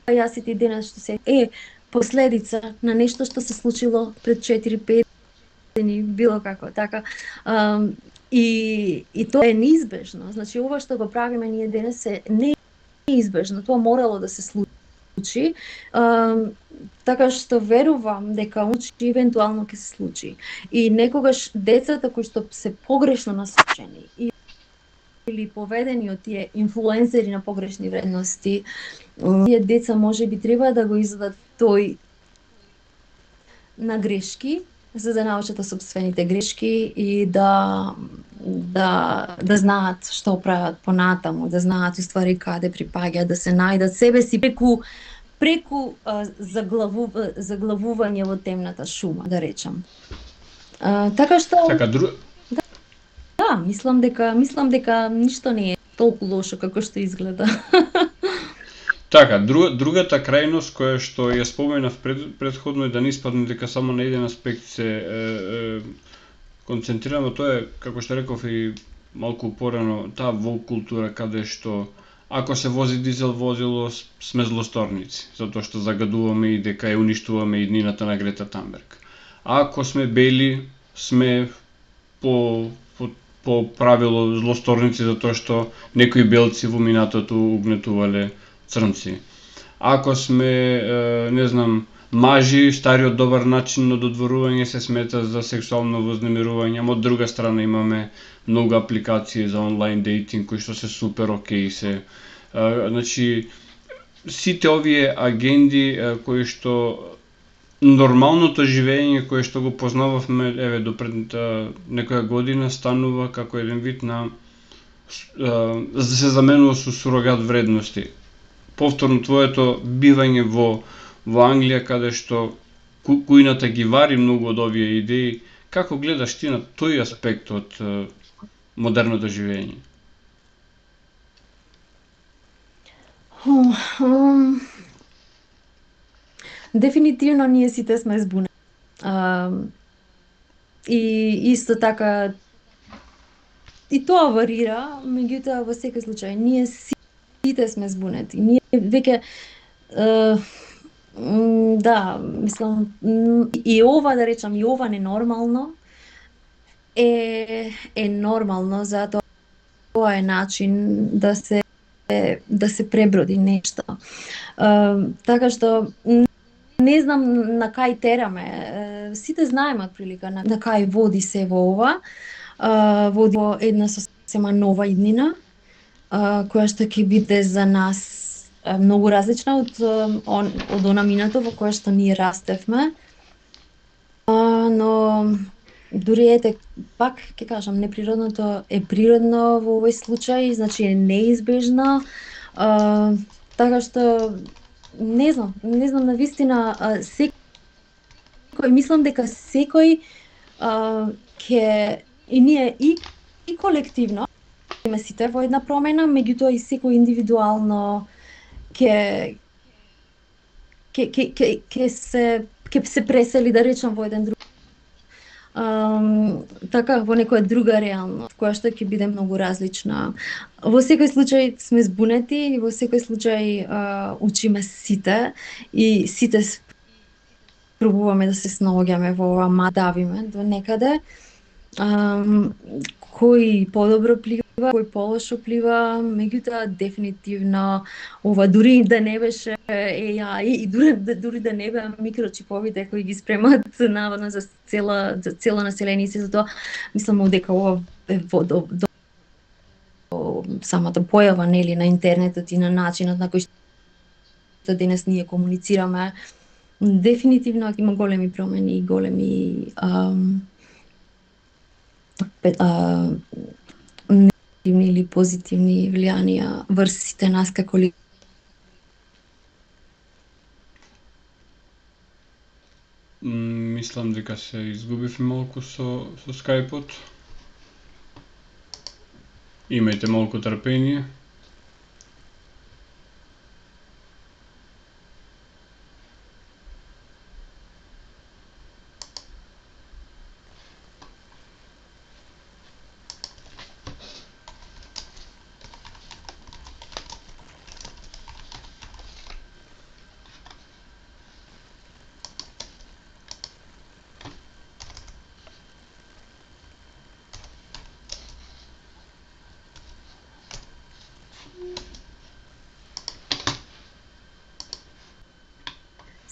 јас и ти денес што се е последица на нешто што се случило пред 4-5 години, било како, така. И тоа е неизбежно. Значи ова што го правиме ние денес е неизбежно. Тоа морало да се случи. Така што верувам дека евентуално ќе се случи. И некогаш децата кои што се погрешно насочени или поведени од тие инфлуенсери на погрешни вредности, тие деца можеби треба да го извадат тој на грешки, за да научат од сопствените грешки и да знаат што прават понатаму, да знаат уствари каде припаѓаат, да се најдат себе си преку заглавување во темната шума, да речам. Така што да, мислам дека ништо не е толку лошо како што изгледа. Така, другата крајност која што ја споменав предходно е да не испадне дека само на еден аспект се концентрираме, тоа е, како што реков и малку порано, таа волк култура каде што ако се вози дизел возило сме злосторници, затоа што загадуваме и дека ја уништуваме иднината на Грета Тамберг. А ако сме бели, сме по правило злосторници затоа што некои белци во минатото угнетувале црнци. Ако сме, не знам, мажи, стариот добар начин на додворување се смета за сексуално вознемирување, а од друга страна имаме многу апликации за онлайн дейтинг кои што се супер окей се. Значи, сите овие агенди кои што нормалното живење кое што го познававме до пред некоја година станува како еден вид на се заменува со сурогат вредности. Повторно твоето бивање во Англија каде што кујната ги вари многу од овие идеи, како гледаш ти на тој аспект од модерното живење? Дефинитивно ние сите сме збунети. И исто така и тоа варира, меѓутоа во секој случај ние сите сме збунети. Ние веќе да, мислам и ова да речам, и ова ненормално е нормално, затоа тоа е начин да се преброди нешто. Така што не знам на кај тераме. Сите знаеме отприлика на кај води се во ова. Води во една сосема нова иднина, која што ќе биде за нас многу различна од она минато во кое што ние растевме. но дури ете, пак ќе кажам, неприродното е природно во овој случај, значи е неизбежно, така што не знам навистина мислам дека секој ќе и ние и колективно име сите во една промена, меѓутоа и секој индивидуално ќе се пресели, да речам, во еден друг така во некоја друга реалност, која што ќе биде многу различна. Во секој случај сме збунети, во секој случај учиме сите и сите пробуваме да се снаоѓаме во ова, давиме до некаде. Кој подобро плива, кој полошо плива, меѓутоа дефинитивно ова дури да не беше AI и дури да не беа микрочиповите кои ги спремат наводно за цело население, се затоа мислам дека ова е до самата појава нели на интернетот и на начинот на кој што денес ние комуницираме. Дефинитивно има големи промени и големи негативни или позитивни влијанија врз сите нас како ли. Мислам дека се изгубивме малку со скајпот. Имајте малку трпение.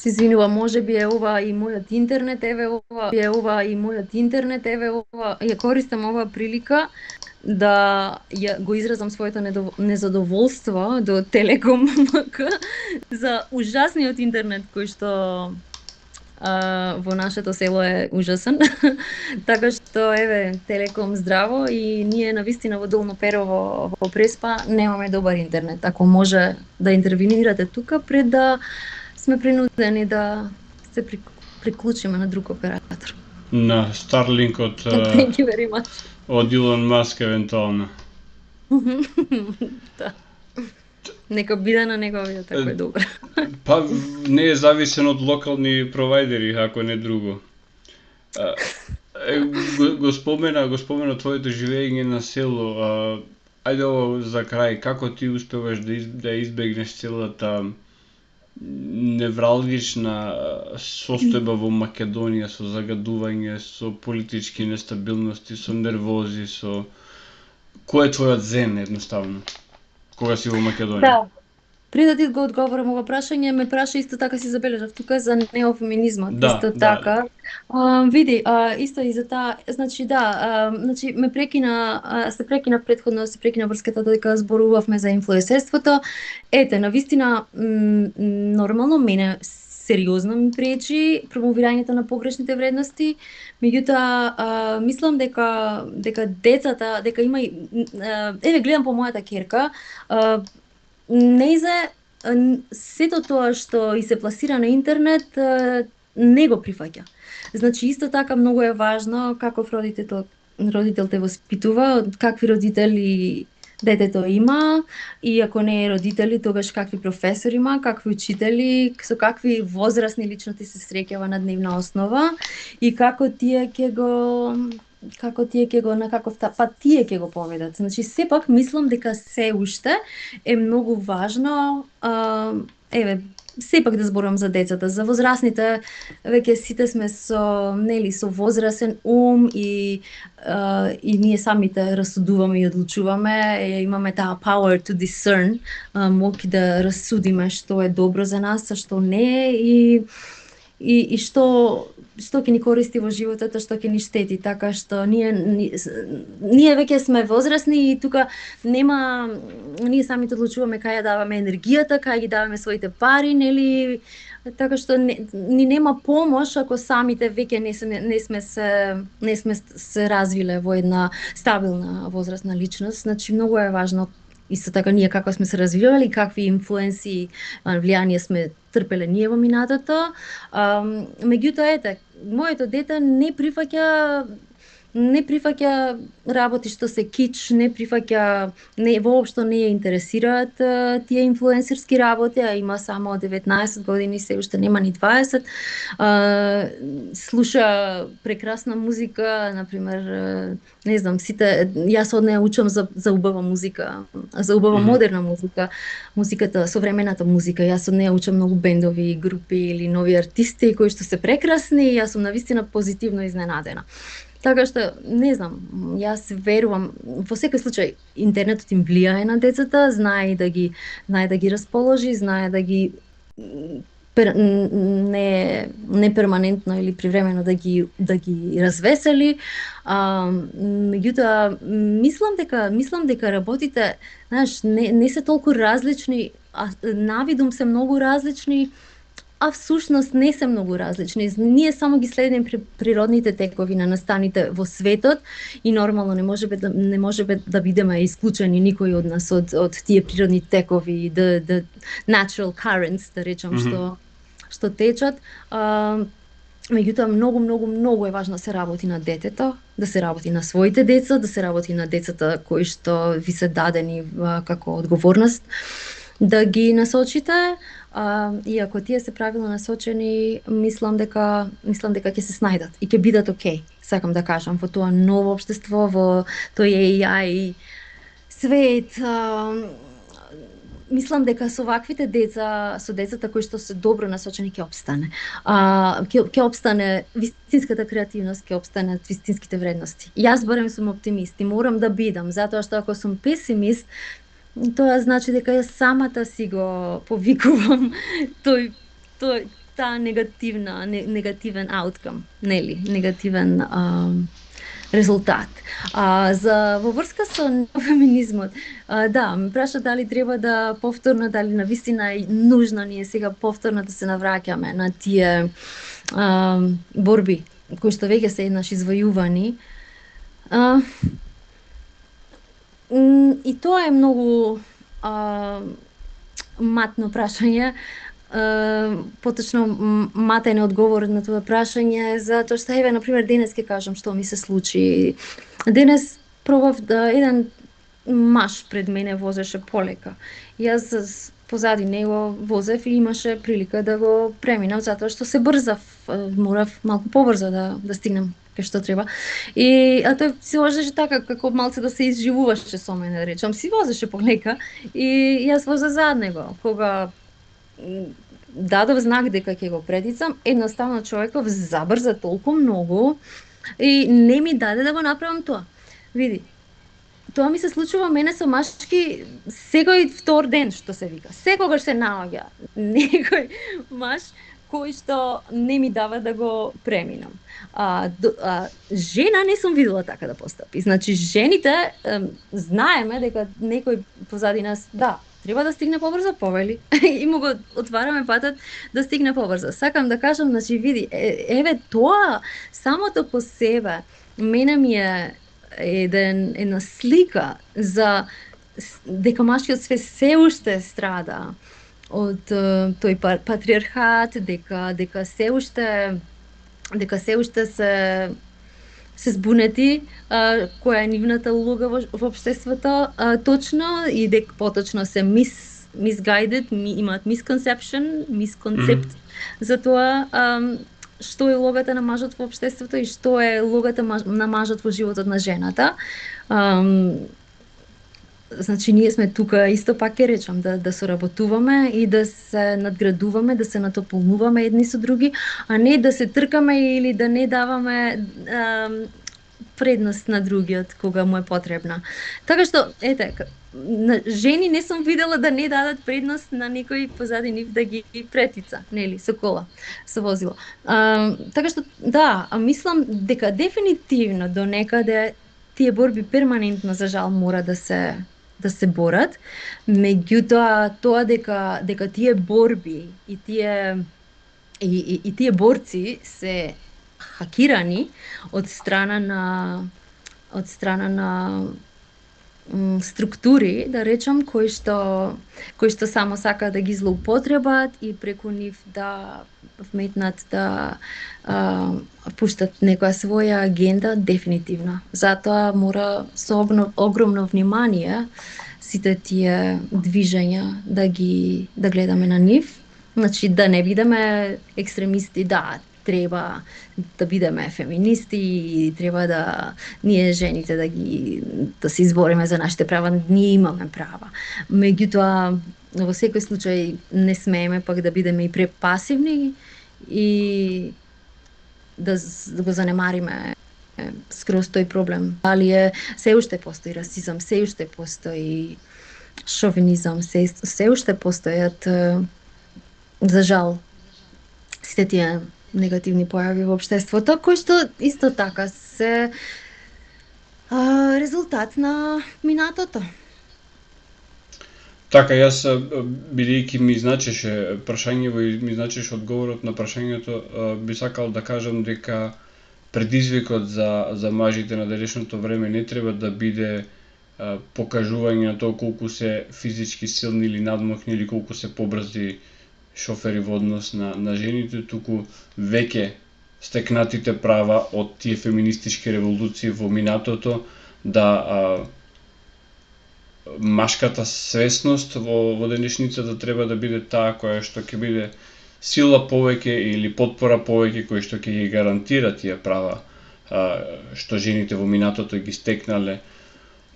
Се извинувам, можеби е ова и мојот интернет, еве ова ја користам оваа прилика да го изразам своето незадоволство до Телеком МК за ужасниот интернет кој што во нашето село е ужасен. Така што еве Телеком здраво и ние навистина во Долно Перово во Преспа немаме добар интернет. Ако може да интервенирате тука пред да сме принудени да се приклучиме на друг оператор. На Starlink од Илон Маск евентуално. Да. Нека биде на неговиот, ако е добро. Па не е зависен од локални провайдери, ако не друго. Го спомена твоето живење на село. Ајде ово за крај, како ти успеваш да избегнеш целата невралгична состојба во Македонија, со загадување, со политички нестабилности, со нервози, со... Кој е твојот зен, едноставно, кога си во Македонија? Да. Пред да ти го одговорам ова прашање, ме праша исто така си забележав тука за неофеминизмот, исто така. Види, исто и за таа, значи ме се прекина претходно, врската додека зборувавме за инфлуенсерството. Ете, навистина нормално мене сериозно ми пречи промовирањето на погрешните вредности, меѓутоа мислам дека децата, дека има еве гледам по мојата ќерка, неизе сето тоа што и се пласира на интернет не го прифаќа. Значи исто така многу е важно каков родител те воспитува, какви родители детето има и ако не е родители, тогаш какви професори има, какви учители, со какви возрастни личности се среќава на дневна основа и како тие ќе го на каков пат тие ќе го поведат. Значи сепак мислам дека се уште е многу важно еве сепак да зборувам за децата, за возрастните веќе сите сме со возрасен ум и ние самите расудуваме и одлучуваме, имаме таа power to discern, моќ да расудиме што е добро за нас, а што не и што ќе ни користи во животот, а што ќе ни штети, така што ние веќе сме возрастни и тука ние самите одлучуваме кај ја даваме енергијата, кај ги даваме своите пари, нели? Така што ни нема помош ако самите веќе не сме се развиле во една стабилна возрастна личност. Значи многу е важно исто така ние како сме се развивали, какви инфлуенси, влијание сме трпеле ние во минатото. Меѓутоа ете, моето дете не прифаќа работи што се кич, воопшто не ја интересираат тие инфлуенсерски работи, а има само 19 години, се уште нема ни 20. Слуша прекрасна музика, например, не знам, јас од неја учам за убава музика, за убава модерна музика, современата музика. Јас од неја учам многу бендови, групи или нови артисти кои што се прекрасни и јас сум навистина позитивно изненадена. Така што, не знам, јас верувам, во секој случај, интернетот им влијае на децата, знае да ги расположи, знае да ги не перманентно или привремено да ги развесели. Меѓутоа, мислам дека работите, знаеш, не се толку различни, а навидум се многу различни, а всушност не се многу различни. Ние само ги следиме природните текови на настаните во светот и нормално не можеме да бидеме исклучени никој од нас од тие природни текови, the natural currents, да речам, што течат. Меѓутоа многу е важно да се работи на детето, да се работи на своите деца, да се работи на децата кои што ви се дадени како одговорност, да ги насочите. И ако тие се правилно насочени, мислам дека ќе се снајдат и ќе бидат окей. Сакам да кажам, во тоа ново општество, во тој AI свет, мислам дека со ваквите деца, со децата кои што се добро насочени, ќе опстане. Ќе опстане вистинската креативност, ќе опстанат вистинските вредности. Јас барем сум оптимист и морам да бидам, затоа што ако сум песимист, тоа значи дека јас самата си го повикувам таа негативен outcome, нели, негативен резултат. Во врска со феминизмот, да, ме праша дали треба да повторно, дали навистина е нужно ние сега повторно да се навраќаме на тие борби кои што веќе се еднаш извојувани. И тоа е многу матно прашање. Поточно матен одговор на тоа прашање, затоа што еве например денес ќе кажам што ми се случи. Денес пробав да еден маж пред мене возеше полека. Јас позади него возев и имаше прилика да го преминам затоа што се брзав, морав малку побрзо да стигнем кај што треба. А тој си возеше така како малце да се изживуваше со мене, да речам, си возеше полека и јас возев зад него. Кога дадов знак дека ќе го предицам, едноставно човеков забрза толку многу и не ми даде да го направам тоа. Види, тоа ми се случува мене со машки секој втор ден, што се вика. Секогаш се наоѓа некој маш кој што не ми дава да го преминам. Жена не сум видела така да постапи. Значи, жените знаеме дека некој позади нас, да, треба да стигне побрзо, повели. И му го отвараме патот да стигне побрзо. Сакам да кажам, значи, види, еве тоа, самото по себе, мене ми е една слика за дека машкиот свет се уште страда од тој патриархат, дека се уште се збунети која е нивната улога во општеството точно и дека поточно се misguided, имаат мисконцепт за тоа што е улогата на мажот во општеството и што е улогата на мажот во животот на жената. Значи, ние сме тука, исто пак ќе речам, да соработуваме и да се надградуваме, да се натополнуваме едни со други, а не да се тркаме или да не даваме предност на другиот кога му е потребна. Така што, ете, жени не сум видела да не дадат предност на некој позади нив да ги претица, нели, со кола, со возило. Така што, да, мислам дека дефинитивно до некаде тие борби перманентно, за жал, мора да се борат. Меѓутоа, тоа дека тие борби и тие борци се хакирани од страна на структури, да речам, кои што само сака да ги злоупотребат и преку нив да вметнат да пуштат некоја своја агенда, дефинитивно. Затоа мора со огромно внимание сите тие движења да гледаме на нив. Значи, да не бидеме екстремисти, да, треба да бидеме феминисти и треба да ние жените да се избориме за нашите права, ние имаме права. Меѓутоа, во секој случај не смееме пак да бидеме и препасивни и да го занемариме скроз тој проблем. Дали се уште постои расизам, се уште постои шовинизам, се уште постојат, за жал, сите тие негативни појави во општеството, кои што исто така се резултат на минатото. Така, јас, бидејќи ми значеше прашањево и ми значеше одговорот на прашањето, би сакал да кажам дека предизвикот за мажите на денешното време не треба да биде покажување на тоа колку се физички силни или надмохни или колку се побрзи шофери во однос на жените, туку веќе стекнатите права од тие феминистички револуции во минатото, да машката свесност во денешницата треба да биде таа која што ќе биде сила повеќе или потпора повеќе кој што ќе ги гарантира тие права што жените во минатото ги стекнале,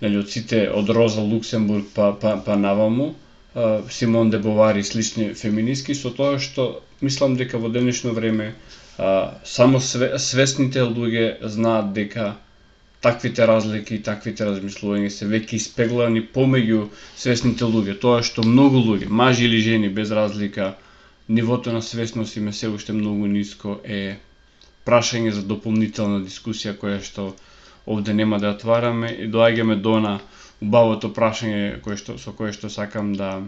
нели, од сите, од Роза Луксембург па наваму, Симон де Бовар и слични феминистки, со тоа што мислам дека во денешно време само свесните луѓе знаат дека таквите разлики и таквите размислувања се веќе испеглани помеѓу свесните луѓе. Тоа што многу луѓе, мажи или жени, без разлика, нивото на свесност им е се уште многу ниско, е прашање за дополнителна дискусија која што овде нема да отвараме, и доаѓаме до на убавото прашање со кое што сакам да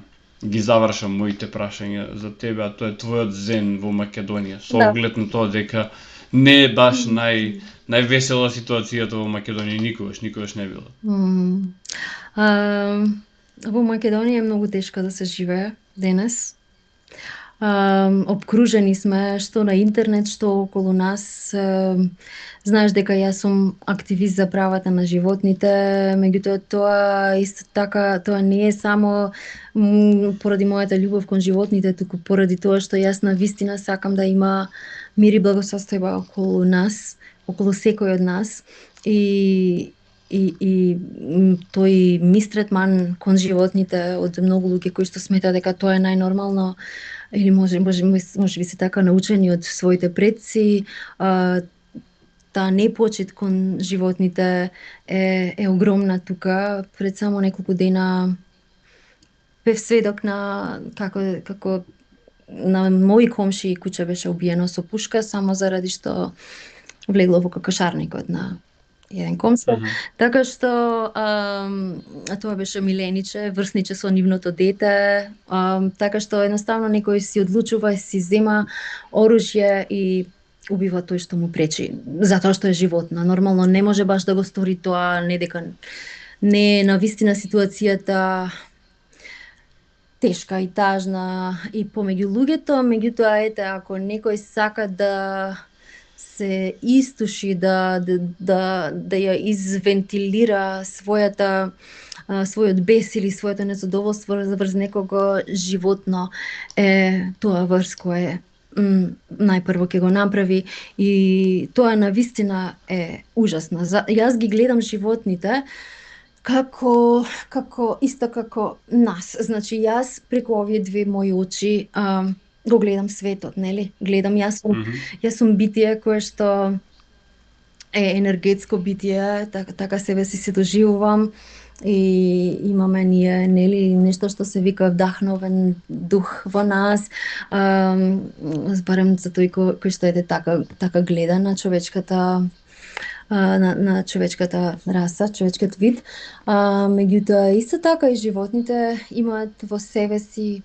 ги завршам моите прашања за тебе, а тоа е твојот зен во Македонија, со оглед на тоа дека не е баш највесела ситуацијата во Македонија, никогаш не била. Во Македонија е многу тешко да се живее денес. Обкружени сме што на интернет, што околу нас. Знаеш дека јас сум активист за правата на животните, меѓутоа тоа исто така, тоа не е само поради мојата љубов кон животните, туку поради тоа што јас навистина сакам да има мир и благосостојба околу нас, околу секој од нас, и тој мистретман кон животните од многу луѓе кои што сметаат дека тоа е најнормално, или може би се така научени од своите предци, таа непочит кон животните е огромна тука. Пред само неколку дена бев сведок на како на мои комши куќе беше убиено со пушка само заради што влегло во кокошарникот на еден комши. Така што тоа беше милениче, врсниче со нивното дете, така што едноставно некој си одлучува и си зема оружје и убива тој што му пречи, затоа што е животно. Нормално не може баш да го стори тоа, не дека не е навистина ситуацијата тешка и тажна и помеѓу луѓето, меѓутоа ете, ако некој сака да се истуши, да ја извентилира својот бес или своето незадоволство врз некого животно, тоа врз кое најпрво ќе го направи, и тоа навистина е ужасно. Јас ги гледам животните како исто како нас. Значи јас преку овие две мои очи го гледам светот, нели? Гледам, јас сум битие кое што енергетско битие, така себе си доживувам. И имаме ние нели нешто што се вика вдахновен дух во нас, барем за тој кој што еде така гледа на човечката на човечката раса, човечкиот вид. Меѓутоа исто така и животните имаат во себе си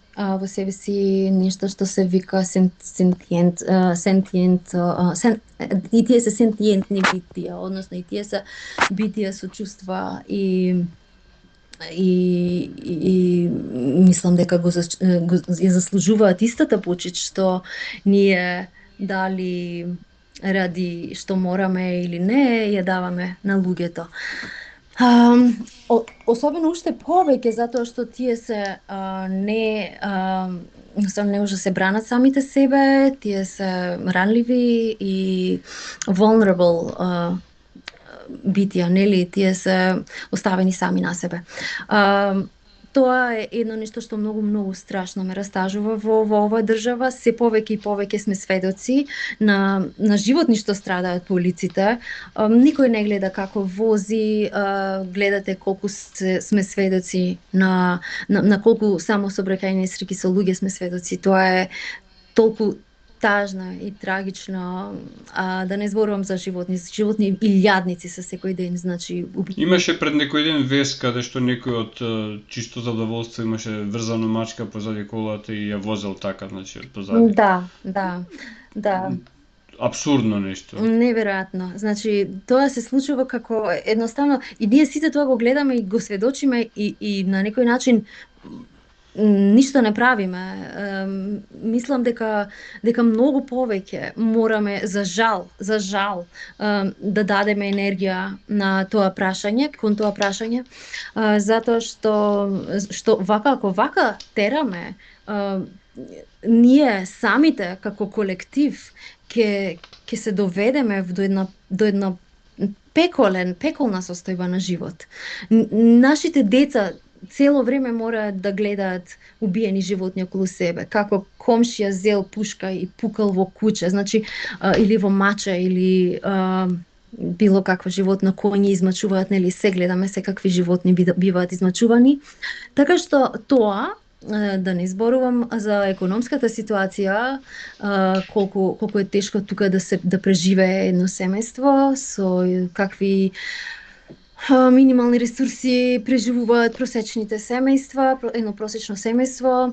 нешто што се вика сентиент, и тие се сентиентни битија, односно и тие се битија со чувства и мислам дека ја заслужуваат истата почит што ние дали ради што мораме или не, ја даваме на луѓето. Особено уште повеќе затоа што тие се не може се бранат самите себе, тие се ранливи и vulnerable битија, нели, тие се оставени сами на себе. Тоа е едно нешто што многу страшно ме растажува во оваа држава. Се повеќе и повеќе сме сведоци на животни што страдаат по улиците. Никој не гледа како вози, гледате колку сме сведоци на колку самосообраќајни несреќи со луѓе сме сведоци. Тоа е толку тажна и трагична, да не зборувам за животни илјадници со секој ден, значи Имаше пред некој ден вест каде што некој од чисто задоволство имаше врзана мачка позади колата и ја возел така, значи од позади. Да. Апсурдно нешто. Неверојатно. Значи, тоа се случува како едноставно и ние сите тоа го гледаме и го сведочиме и на некој начин ништо не правиме. Мислам дека многу повеќе мораме за жал да дадеме енергија на тоа прашање, кон тоа прашање, затоа што вака тераме, ние самите како колектив ќе се доведеме до една пеколна состојба на живот. Нашите деца цело време мораат да гледаат убиени животни околу себе, како комшија зел пушка и пукал во куќа, значи или во мача или било какво животно, коњи измачуваат, нели се гледаме секакви животни биваат измачувани. Така што тоа, да не зборувам за економската ситуација, колку е тешко тука да преживее едно семејство со какви минимални ресурси преживуваат просечните семејства, едно просечно семејство,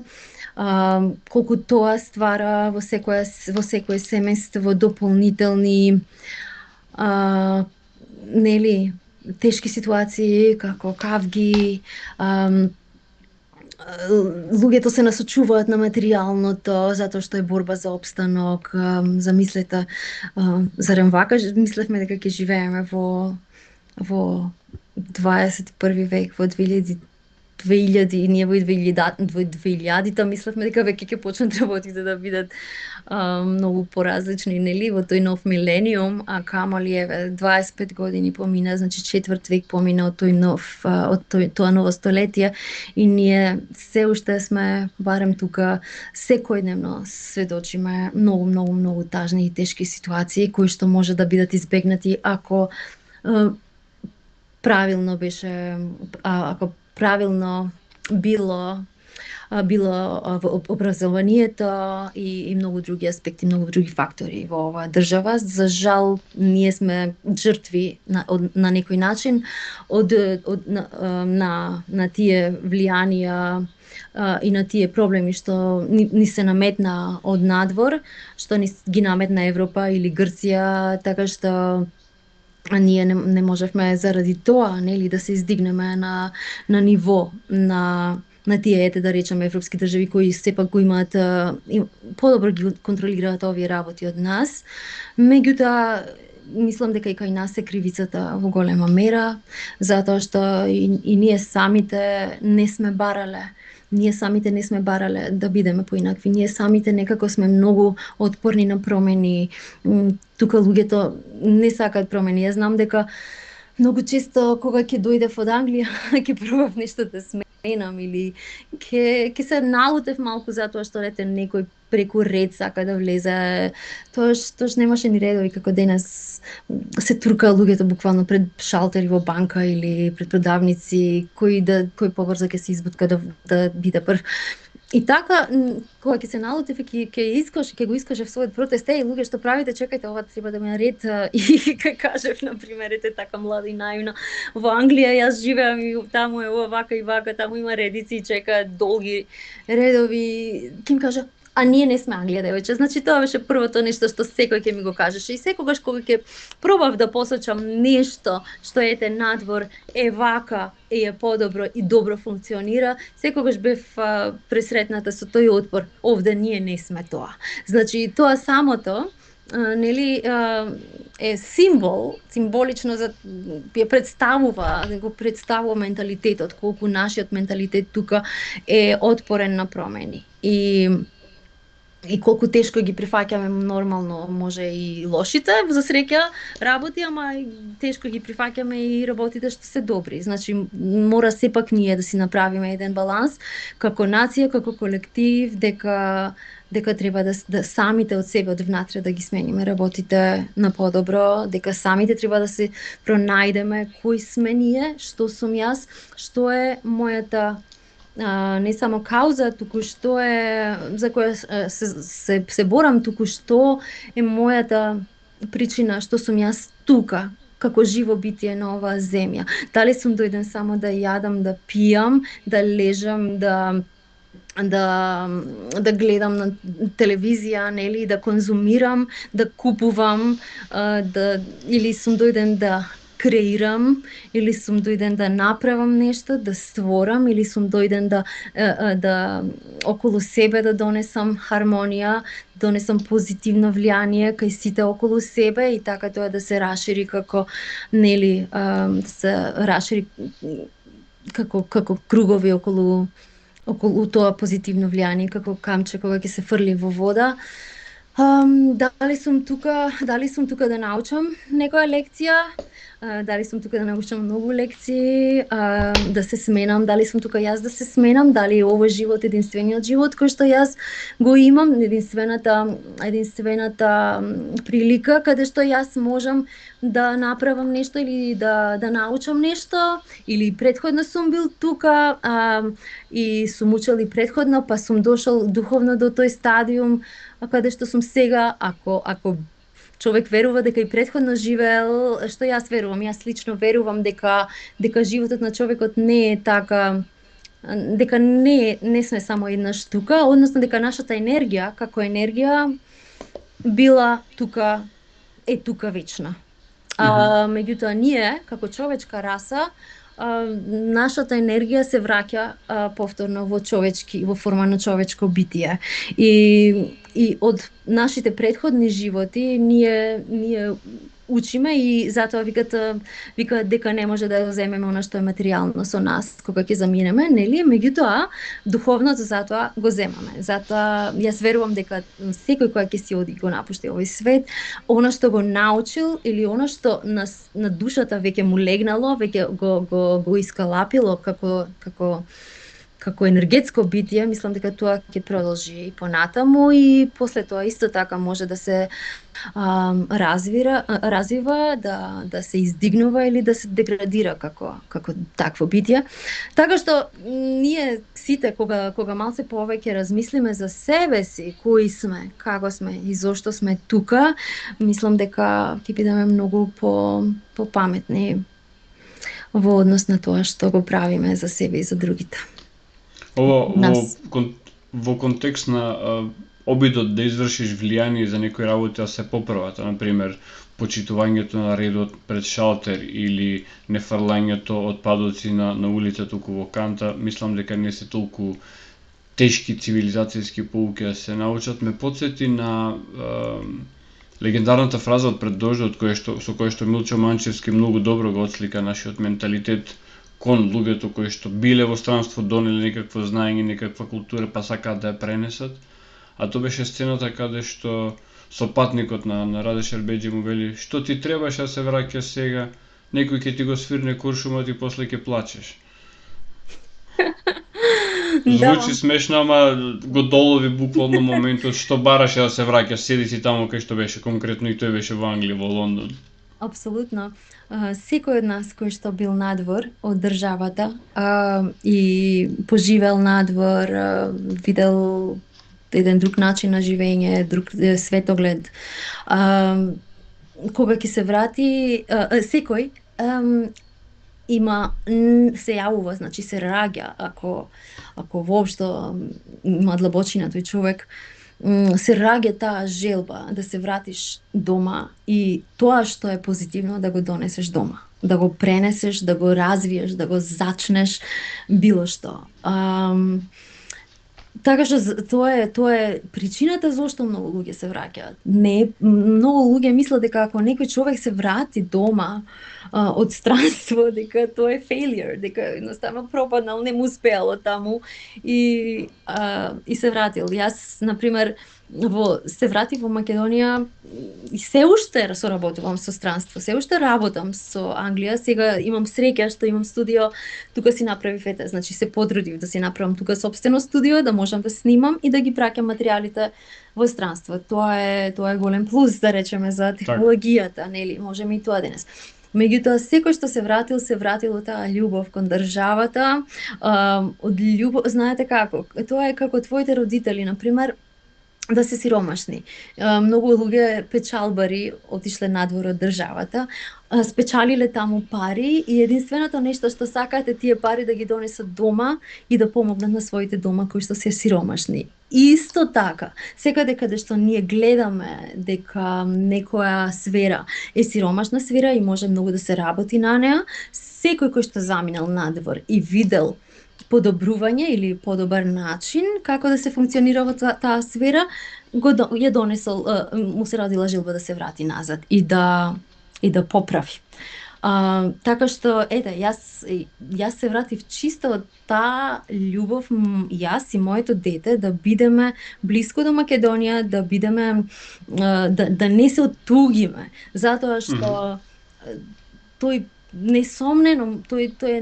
колку тоа ствара во секое семејство дополнителни нели тешки ситуации како кавги, луѓето се насочуваат на материјалното затоа што е борба за опстанок. Замислете, зарем вака мислевме дека ќе живееме во 21 век, во 2000 и ние во 2000-та мислевме дека веќе ќе почнат работите да бидат многу поразлични, нели, во тој нов милениум, а камали еве 25 години помина, значи четврт век помина од тоа ново столетие и ние се уште сме, барем тука, секојдневно сведочиме многу тажни и тешки ситуации кои што може да бидат избегнати ако правилно било образованието и многу други аспекти, многу други фактори во оваа држава. За жал, ние сме жртви на некој начин на тие влијанија и на тие проблеми што ни се наметна од надвор, што ни ги наметна Европа или Грција, така што ние не можевме заради тоа, нели, да се издигнеме на ниво на тие, да речеме, европски држави кои сепак го имаат подобро ги контролираат овие работи од нас. Меѓутоа, мислам дека и кај нас е кривицата во голема мера, затоа што и ние самите не сме барале. Ние самите не сме барале да бидеме поинакви. Ние самите некако сме многу отпорни на промени. Тука луѓето не сакаат промени. Јас знам дека многу често кога ќе дојдев од Англија, ќе пробав нешто да сменам или ќе се налутев малку затоа што некој преку ред сака да влезе. Тоаш немаше ни редови како денес се туркаа луѓето буквално пред шалтери во банка или пред продавници, кој побрзо ќе се избутка да биде прв. И така, кога ќе се налутив и ќе го искажев својот протест, луѓе што правите, чекајте, ова треба да ме ред, и ќе кажев, например, ете така млада и наивна, во Англија јас живеам и таму е ова вака и вака, таму има редици и чекаат долги редови, ќе ми кажа, а ние не сме Англија, девојче. Значи тоа беше првото нешто што секој ќе ми го кажеше. И секогаш кога ќе пробав да посочам нешто што ете надвор е вака и е подобро и добро функционира, секогаш бев пресретната со тој отпор. Овде ние не сме тоа. Значи тоа самото нели е символично ја представува менталитетот, колку нашиот менталитет тука е отпорен на промени. И колку тешко ги прифаќаме нормално, може и лошите, за среќа работи, ама тешко ги прифаќаме и работите што се добри. Значи мора сепак ние да си направиме еден баланс како нација, како колектив, дека треба да самите од себе од внатре да ги смениме работите на подобро, дека самите треба да се пронајдеме кои сме ние, што сум јас, што е мојата не само кауза, туку што е за која се борам, туку што е мојата причина што сум јас тука како живо битие на оваа земја. Дали сум дојден само да јадам, да пијам, да лежам, да гледам на телевизија, нели, да конзумирам, да купувам, или сум дојден да креирам, или сум дојден да направам нешто, да створам, или сум дојден да околу себе да донесам хармонија, донесам позитивно влијание кај сите околу себе и така тоа да се рашири како нели да се рашири како кругови околу тоа позитивно влијание, како камче кога ќе се фрли во вода. Дали сум тука да научам некоја лекција, дали сум тука да научам многу лекции, да се сменам, дали сум тука јас да се сменам, дали е овој живот единствениот живот кој што јас го имам, единствената прилика каде што јас можам да направам нешто или да научам нешто, или претходно сум бил тука и сум учел и претходно, па сум дошол духовно до тој стадиум каде што сум сега, ако човек верува дека и претходно живеел, што јас верувам, јас лично верувам дека животот на човекот не е така, дека не сме само еднаш тука, односно дека нашата енергија, како енергија, била тука, е тука вечна. Меѓутоа ние, како човечка раса, нашата енергија се враќа повторно во форма на човечко битие. И од нашите претходни животи ние учиме и затоа викаат дека не може да земеме она што е материјално со нас кога ќе заминеме, нели? Меѓутоа духовното затоа го земаме. Затоа јас верувам дека секој кој ќе си оди го напушти овој свет, она што го научил или она што на душата веќе му легнало, веќе го искалапило како енергетско битие, мислам дека тоа ќе продолжи и понатаму и после тоа исто така може да се развива, да се издигнува или да се деградира како такво битие. Така што ние сите кога малце повеќе размислиме за себе си, кои сме, како сме и зошто сме тука, мислам дека ќе бидеме многу попаметни во однос на тоа што го правиме за себе и за другите. Во контекст на обидот да извршиш влијание за некои работи да се поправат, например, почитувањето на редот пред шалтер или нефрлањето отпадоци на улица туку во канта, мислам дека не се толку тешки цивилизацијски поуки да се научат. Ме потсети на легендарната фраза од Пред дождот, со која што Милчо Манчевски многу добро го отслика нашиот менталитет кон луѓето кои што биле во странство, донеле некакво знаење, некаква култура, па сакаат да ја пренесат. А тоа беше сцената каде што сопатникот на Раде Шербеџи му вели: "Што ти требаш да се враќаш сега? Некој ќе ти го свирне куршумот и после ќе плачеш." Звучи смешно, ама го долови буквално моментот што бараше да се враќаш, седи си таму кај што беше конкретно и тој беше во Англија, во Лондон. Апсолутно. Секој од нас кој што бил надвор од државата и поживел надвор, видел еден друг начин на живење, друг светоглед. Кога ќе се врати, секој има се јавува, значи се раѓа, ако воопшто има длабочина тој човек, се раѓа таа желба да се вратиш дома и тоа што е позитивно да го донесеш дома, да го пренесеш, да го развиеш, да го зачнеш било што. Така што тоа е причината зошто многу луѓе се враќаат. Не, многу луѓе мислат дека ако некој човек се врати дома од странство, дека тоа е failure, дека едноставно пропаднал, не му успеало таму и се вратил. Јас, например, се вратив во Македонија и се уште соработувам со странство, се уште работам со Англија, сега имам среќа што имам студио, тука си направив значи се потрудив да си направам тука сопствено студио, да можам да снимам и да ги праќам материјалите во странство. Тоа е голем плюс, да речеме, за технологијата, нели, можеме и тоа денес. Меѓутоа, секој што се вратил од таа љубов кон државата, од љубов, знаете како, тоа е како твоите родители, например, да се сиромашни. Многу луѓе печалбари отишле надвор од државата, спечалиле таму пари и единственото нешто што сакаат е тие пари да ги донесат дома и да помогнат на своите дома кои што се сиромашни. Исто така, секаде каде што ние гледаме дека некоја сфера е сиромашна сфера и може многу да се работи на неа, секој кој што заминал надвор и видел подобрување или подобар начин како да се функционира во таа сфера, ја донесол, му се родила желба да се врати назад и да поправи. Така што, јас се вратив чисто од таа љубов, јас и моето дете, да бидеме блиско до Македонија, да бидеме, да не се оттугиме, затоа што тој несомнено, тој е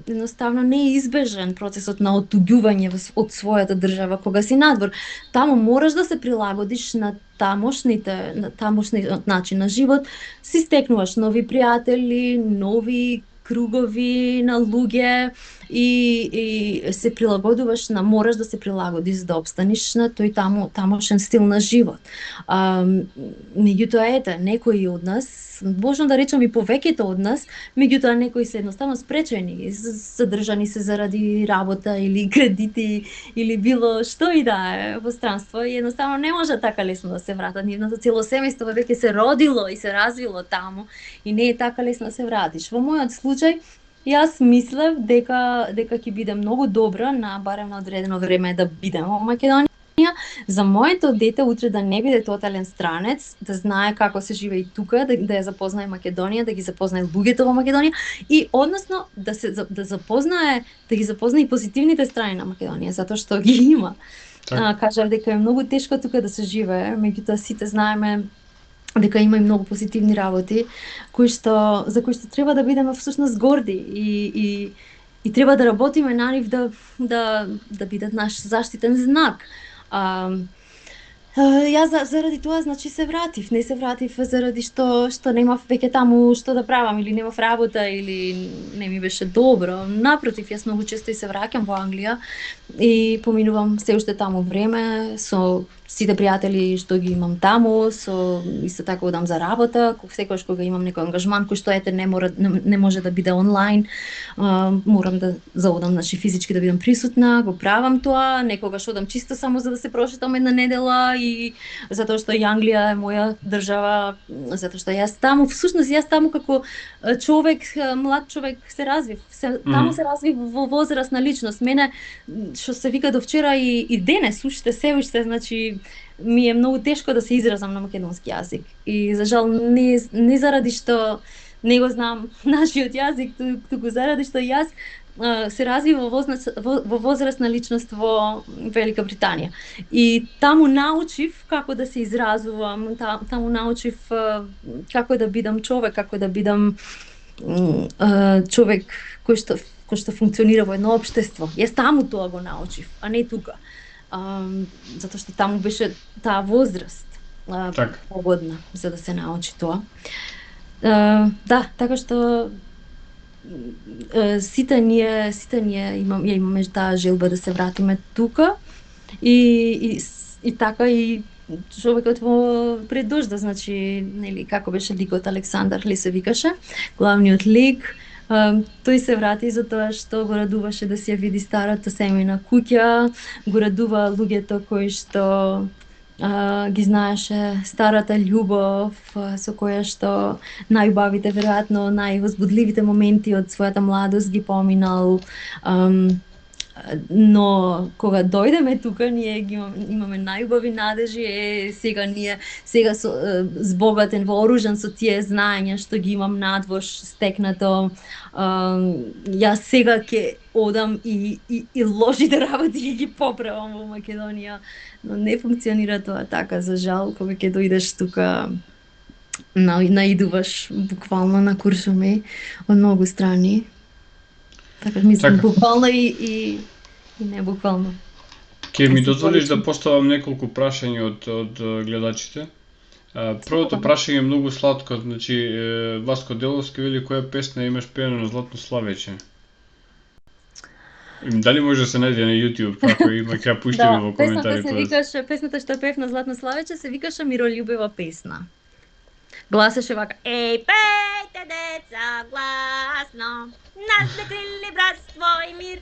едноставно неизбежен процесот на оттуѓување од својата држава кога си надвор. Таму мораш да се прилагодиш на тамошниот начин на живот, си стекнуваш нови пријатели, нови кругови на луѓе и се прилагодуваш мораш да се прилагодиш да обстаниш на тој тамошен стил на живот. Меѓутоа, некои од нас, можно да речам и повеќето од нас, меѓутоа некои се едноставно спречени, задржани се заради работа или кредити или било што и да е во странство и едноставно не може така лесно да се вратат. Нивното цело семејство веќе се родило и се развило таму и не е така лесно да се вратиш. Во мојот случај, јас мислев дека ќе биде многу добро барем на одредено време да бидем во Македонија. За моето дете утре да не биде тотален странец, да знае како се живее и тука, да ја запознае Македонија, да ги запознае луѓето во Македонија и односно да ги запознае и позитивните страни на Македонија, затоа што ги има. Кажав дека е многу тешко тука да се живее, меѓутоа сите знаеме дека има и многу позитивни работи за кои што треба да бидеме всушност горди и треба да работиме на нив да бидат наш заштитен знак. Јас заради тоа, значи, се вратив. Не се вратив заради што немав веќе таму што да правам или немав работа или не ми беше добро. Напротив, јас многу често и се враќам во Англија и поминувам се уште таму време со сите пријатели што ги имам таму, со исто така одам за работа, секогаш кога имам некој ангажман кој што не може да биде онлайн, морам да заодам, значи физички да бидам присутна, го правам тоа, некогаш одам чисто само за да се прошетам една недела и затоа што и Англија е моја држава, затоа што јас таму како човек, млад човек се развив, таму се развив во возрастна личност. Мене што се вика до вчера и денес уште, значи ми е многу тешко да се изразам на македонски јазик. И за жал не заради што не го знам нашиот јазик, туку заради што јас се развив во возрастна личност во Велика Британија. И таму научив како да се изразувам, таму научив како да бидам човек, како да бидам човек кој што функционира во едно општество. Јас таму тоа го научив, а не тука. Затоа што таму беше таа возраст погодна за да се научи тоа. Да, така што сите ние имаме таа желба да се вратиме тука и така и човекот во предожда, значи, нели, како беше ликот Александар ли се викаше, главниот лик, тој се врати затоа што го радуваше да си ја види старата семејна куќа, го радува луѓето кои што ги знаеше старата љубов со која што најубавите, веројатно највозбудливите моменти од својата младост ги поминал. Но кога дојдеме тука, ние имаме најубави надежи, сега збогатен, вооружен со тие знаења што ги имам надвош стекнато, јас сега ќе одам и лошите работи ќе ги поправам во Македонија, но не функционира тоа така, за жал, кога ќе дојдеш тука, наидуваш буквално на куршуми од многу страни. Така мислам, буквално и не буквално. Ке ми дозволиш да поставам неколку прашања од гледачите. Првото прашање е многу сладко, значи Васко Деловски вели која песна имаш пеено на Златно славече? Дали може да се најде на YouTube, како има, ќе пуштиме во коментари. Песната што пев на Златно славече се викаше Миролюбива песна. Гласеше вака: Еј, пејте деца гласно, нас закрили братство и мир.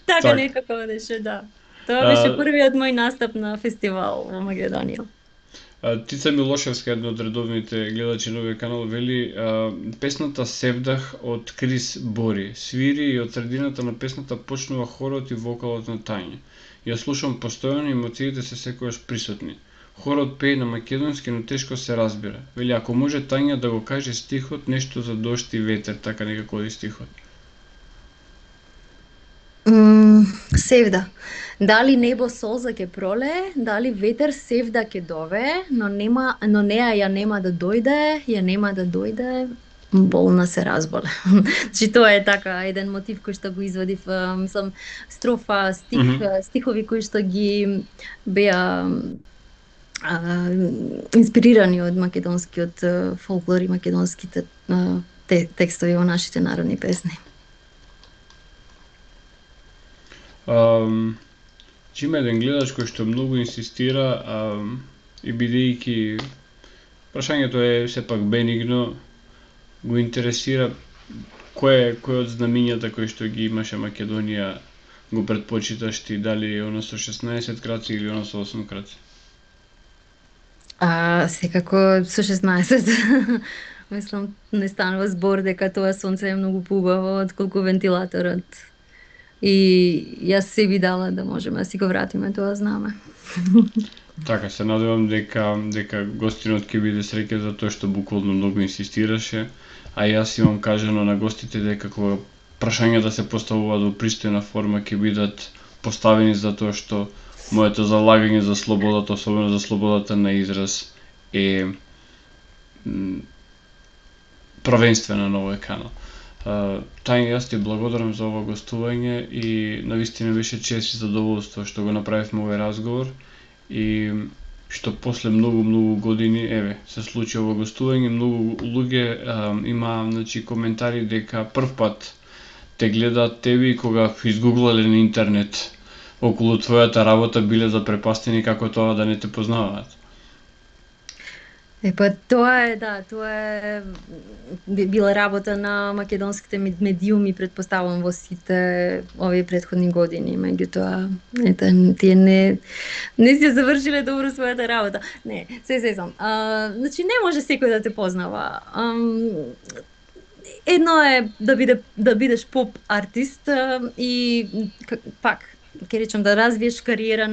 Така некако беше, да. Тоа беше првиот мој настап на фестивал во Македонија. Тица Милошевска, една од редовните гледачи на овој канал, вели песната Севдах од Крис Бори. Свири и од средината на песната почнува хорот и вокалот на Тања. Ја слушам постојано и емоциите се секогаш присутни. Хорот пее на македонски, но тешко се разбира. Вели, ако може Тања да го каже стихот, нешто за дожд и ветер, така некако е стихот. Севда. Дали небо солза ќе пролее, дали ветер севда ќе довее, но неа ја нема да дојде, болна се разболе. Значи тоа е така еден мотив кој што го извадив, мислам, строфа, стихови кои што ги беа инспирирани од македонскиот фолклор и македонските текстови во нашите народни песни. Има еден гледач кој што многу инсистира и бидејќи прашањето е сепак бенигно, го интересира кој од знамињата кои што ги имаше Македонија го предпочиташ ти, дали е оно со 16 краци или оно со 8 краци? Секако со 16. Мислам, не станува збор дека тоа сонце е многу поубаво отколку вентилаторот. И јас се би дала да можеме да си го вратиме тоа знаме. Така, се надевам дека гостинот ќе биде среќен за тоа што буквално многу инсистираше, а јас имам кажано на гостите дека кога прашања да се поставуваат во пристојна форма ќе бидат поставени за тоа што моето залагање за слободата, особено за слободата на израз, е првенствена на овој канал. Тања, јас ти благодарам за ова гостување и навистина беше чест и задоволство што го направивме овој разговор и што после многу години се случи ова гостување. Многу луѓе има коментари дека прв пат те гледаат тебе и кога изгуглале на интернет околу твојата работа биле запрепастени како тоа да не те познаваат. Тоа е била работа на македонските медиуми, предпоставувам во сите овие претходни години, меѓутоа тие не си завршиле добро својата работа. Не, се сеќам. Значи не може секој да те познава. Едно е да бидеш поп артист и пак ќе речам да развиеш кариера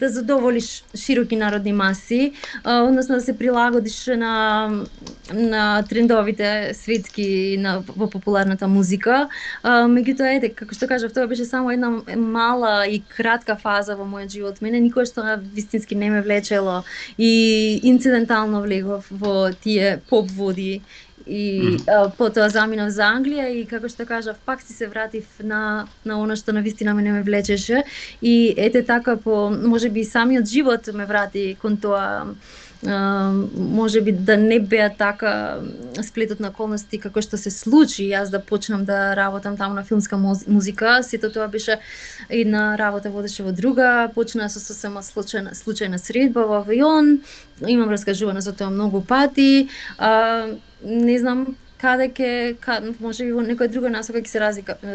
да задоволиш широки народни маси, односно да се прилагодиш на трендовите светски во популарната музика. Меѓутоа, како што кажав, тоа беше само една мала и кратка фаза во мојот живот. Мене никогаш тоа вистински не ме влечело и инцидентално влегов во тие поп води И потоа заминав за Англија и како што кажав, пак си се вратив на она што навистина мене ме влечеше и ете така по можеби самиот живот ме врати кон тоа. Можеби да не беа така сплетот на околности како што се случи јас да почнам да работам таму на филмска музика, сето тоа беше една работа водеше во друга, почна со сосема случајна средба во авион, имам раскажувано за тоа многу пати, не знам каде можеби во некоја друга насока ќе се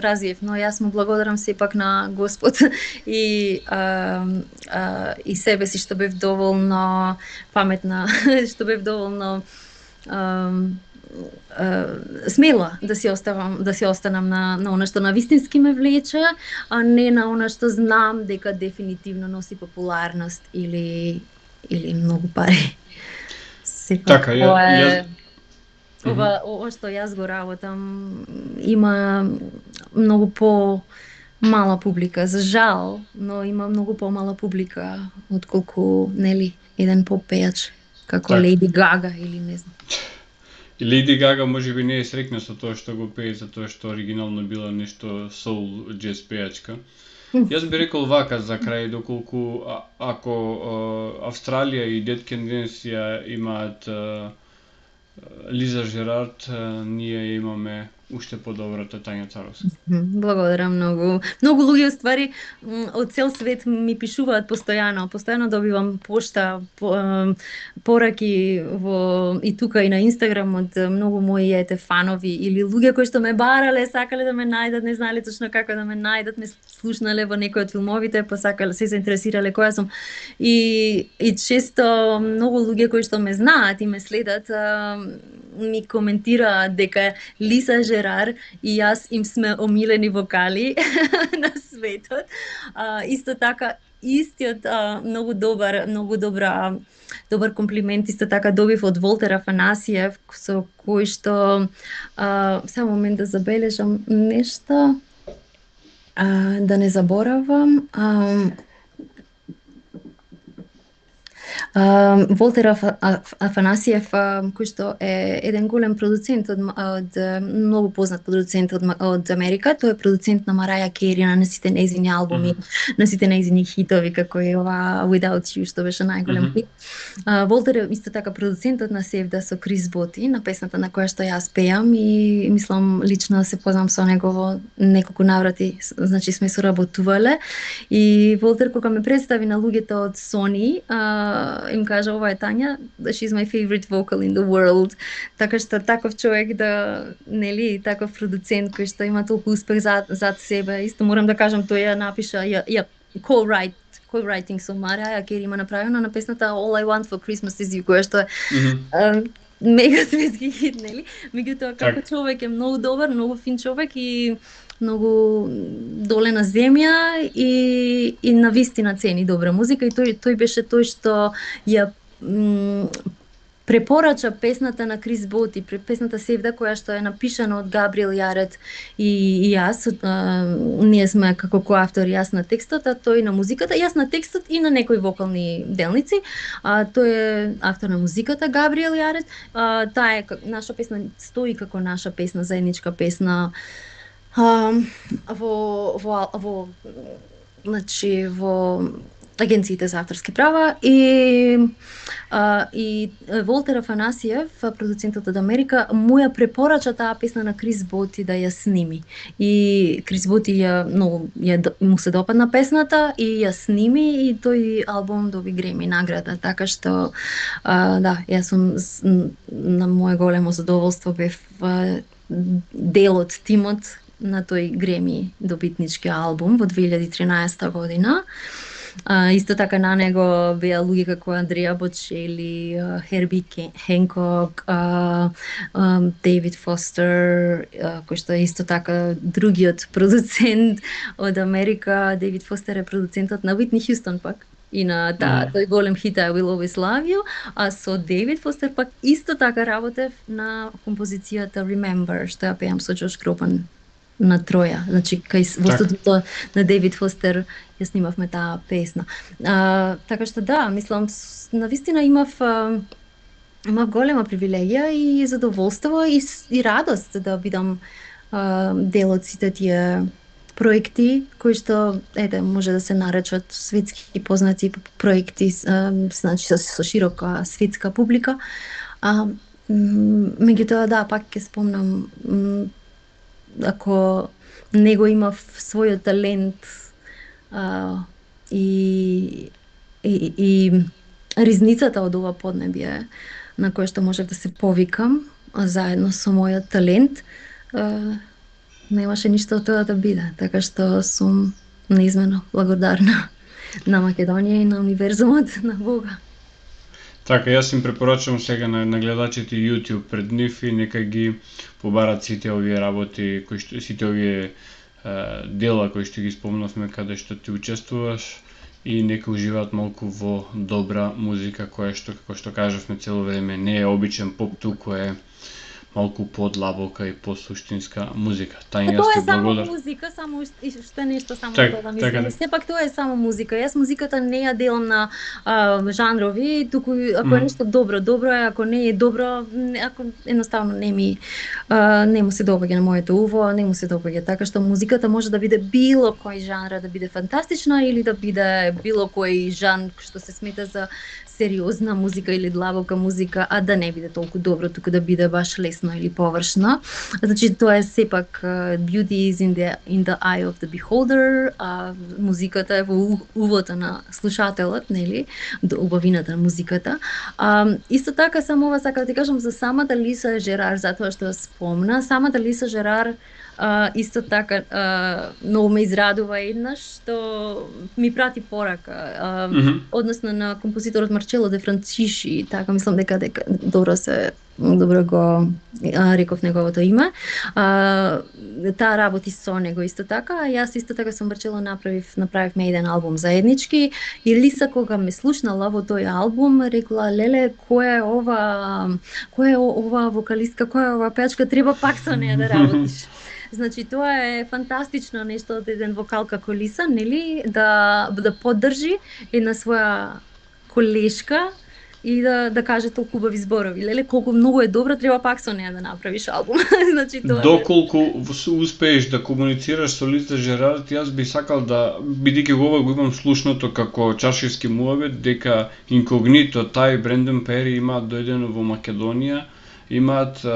развиев, но јас му благодарам сепак на Господ и себе си што бев доволно паметна, што бев доволно смела да си останам на она што навистински ме влече, а не на она што знам дека дефинитивно носи популарност или многу пари. Така, ова што јас го работам има многу по-мала публика, за жал, но има многу по-мала публика отколку, нели, еден поп-пејач како Леди Гага или не знам. И Леди Гага можеби не е среќна со тоа што го пее, затоа што оригинално било нешто соул џез пејачка. Јас би рекол вака за крај, доколку ако Австралија и Dead Kennedys ја имаат Лиза Жерард, ние имаме уште подобрата Тања Царовска. Благодарам многу. Многу луѓе уствари од цел свет ми пишуваат постојано добивам пошта, пораки и тука и на Инстаграм од многу мои фанови или луѓе кои што ме барале, сакале да ме најдат, не знаеле точно како да ме најдат, ме слушнале во некои од филмовите, па сакале, се заинтересирале која сум. И често многу луѓе кои што ме знаат и ме следат ми коментираат дека Лиза Жерар и јас им сме омилени вокали на светот. Исто така, истиот многу добар комплимент исто така добив од Волтер Афанасиев, со кој што само момент да забележам нешто, да не заборавам. Волтер Афанасиев, кој што е еден голем продуцент од многу познат продуцент од Америка, тој е продуцент на Мараја Кери, на сите нејзини албуми, на сите нејзини хитови, како е ова Without You, што беше најголем хит. Волтер е исто така продуцентот на Севда со Крис Боти, на песната на која што јас пеам и мислам лично да се познам со него во неколку наврати, значи сме соработувале и Волтер кога ме представи на луѓето од Sony, им кажа ова е Тања, she's my favorite vocal in the world. Така што таков човек нели, таков продуцент кој што има толку успех зад себе, исто морам да кажам, тој ја напиша, co-writing со Мараја Кери има направено на песната All I Want for Christmas is You, која што е мега светски хит, нели? Меѓутоа како човек е многу добар, многу фин човек и многу доле на земја и навистина цени добра музика и тој беше тој што ја препорача песната на Крис Боти, песната Севда која што е напишана од Габриел Јарет и јас, ние сме како коавтори, јас на текстот, а тој на музиката, јас на текстот и на некои вокални делници. Тој е автор на музиката Габриел Јарет. Таа е наша песна, стои како наша песна, заедничка песна во агенциите за авторски права и Волтер Афанасиев, продуцентот од Америка, му ја препорача таа песна на Крис Боти да ја сними. И Крис Боти му се допадна песната и ја сними и тој албум доби Греми награда, така што јас сум на моje големо задоволство бев дел од тимот на тој Греми добитнички албум во 2013 година. Исто така на него беа луѓе како Андреа Бочели, Херби Хенкок, Дейвид Фостер, кој што е исто така другиот продуцент од Америка. Дейвид Фостер е продуцентот на Уитни Хјустон пак и на тој голем хит I Will Always Love You, а со Дейвид Фостер пак исто така работев на композицијата Remember, што ја пеам со Джош Гробан на Троја, значи во студиото на Дейвид Фостер ја снимавме таа песна. Така што мислам, навистина имав имав голема привилегија и задоволство и радост да бидам дел од сите тие проекти кои што може да се наречат светски познати проекти, значи со широка светска публика. Меѓутоа да, пак ќе спомнам, ако не го имав својот талент и ризницата од ова поднебие на кое што можев да се повикам заедно со мојот талент, немаше ништо од тоа да биде, така што сум неизменно благодарна на Македонија и на универзумот, на Бога. Така, јас им препорачувам сега на гледачите YouTube пред нив и нека ги побарат сите овие работи, сите овие дела кои што ги спомнавме каде што ти учествуваш и нека уживаат малку во добра музика која што, како што кажавме цело време, не е обичен поп, туку е малку подлабока и посуштинска музика. Тања, јас ти благодарам. Тоа е само музика, само што нешто само така, тоа да мислам. Сепак тоа е само музика. Јас музиката не ја делам на жанрови, туку ако е нешто добро е, ако не е добро, ако едноставно не му се допаѓа на моето уво, не му се допаѓа, така што музиката може да биде било кој жанр, да биде фантастична или да биде било кој жанр што се смета за сериозна музика или длабока музика, а да не биде толку добро, туку да биде баш лесно или површно. Значи тоа е сепак beauty is in the eye of the beholder, музиката е во увото на слушателот, нели, до убавината на музиката. Исто така само ова сакам да ти кажам за самата Лиса Жерар, затоа што спомна, самата Лиса Жерар исто така многу ме израдува еднаш што ми прати порака, односно на композиторот Марчело де Франциши, така мислам дека добро го реков неговото име. Таа работи со него исто така, а јас исто така со Марчело направивме еден албум заеднички и Лиса кога ме слушнала во тој албум рекла: "Леле, која е ова вокалистка, која е ова пеачка, треба пак со неа да работиш." Значи тоа е фантастично нешто од еден вокал како Лиса, нели, да поддржи една своја колешка и да каже толку убави зборови. Леле, колку многу е добра, треба пак со неа да направиш албум. Значи тоа. Доколку успееш да комуницираш со Лиса Жерар, јас би сакал да, бидејќи го имам слушното како чашевски муабет, дека Инкогнито, тај Брендон Пери имаат дојдено во Македонија, имаат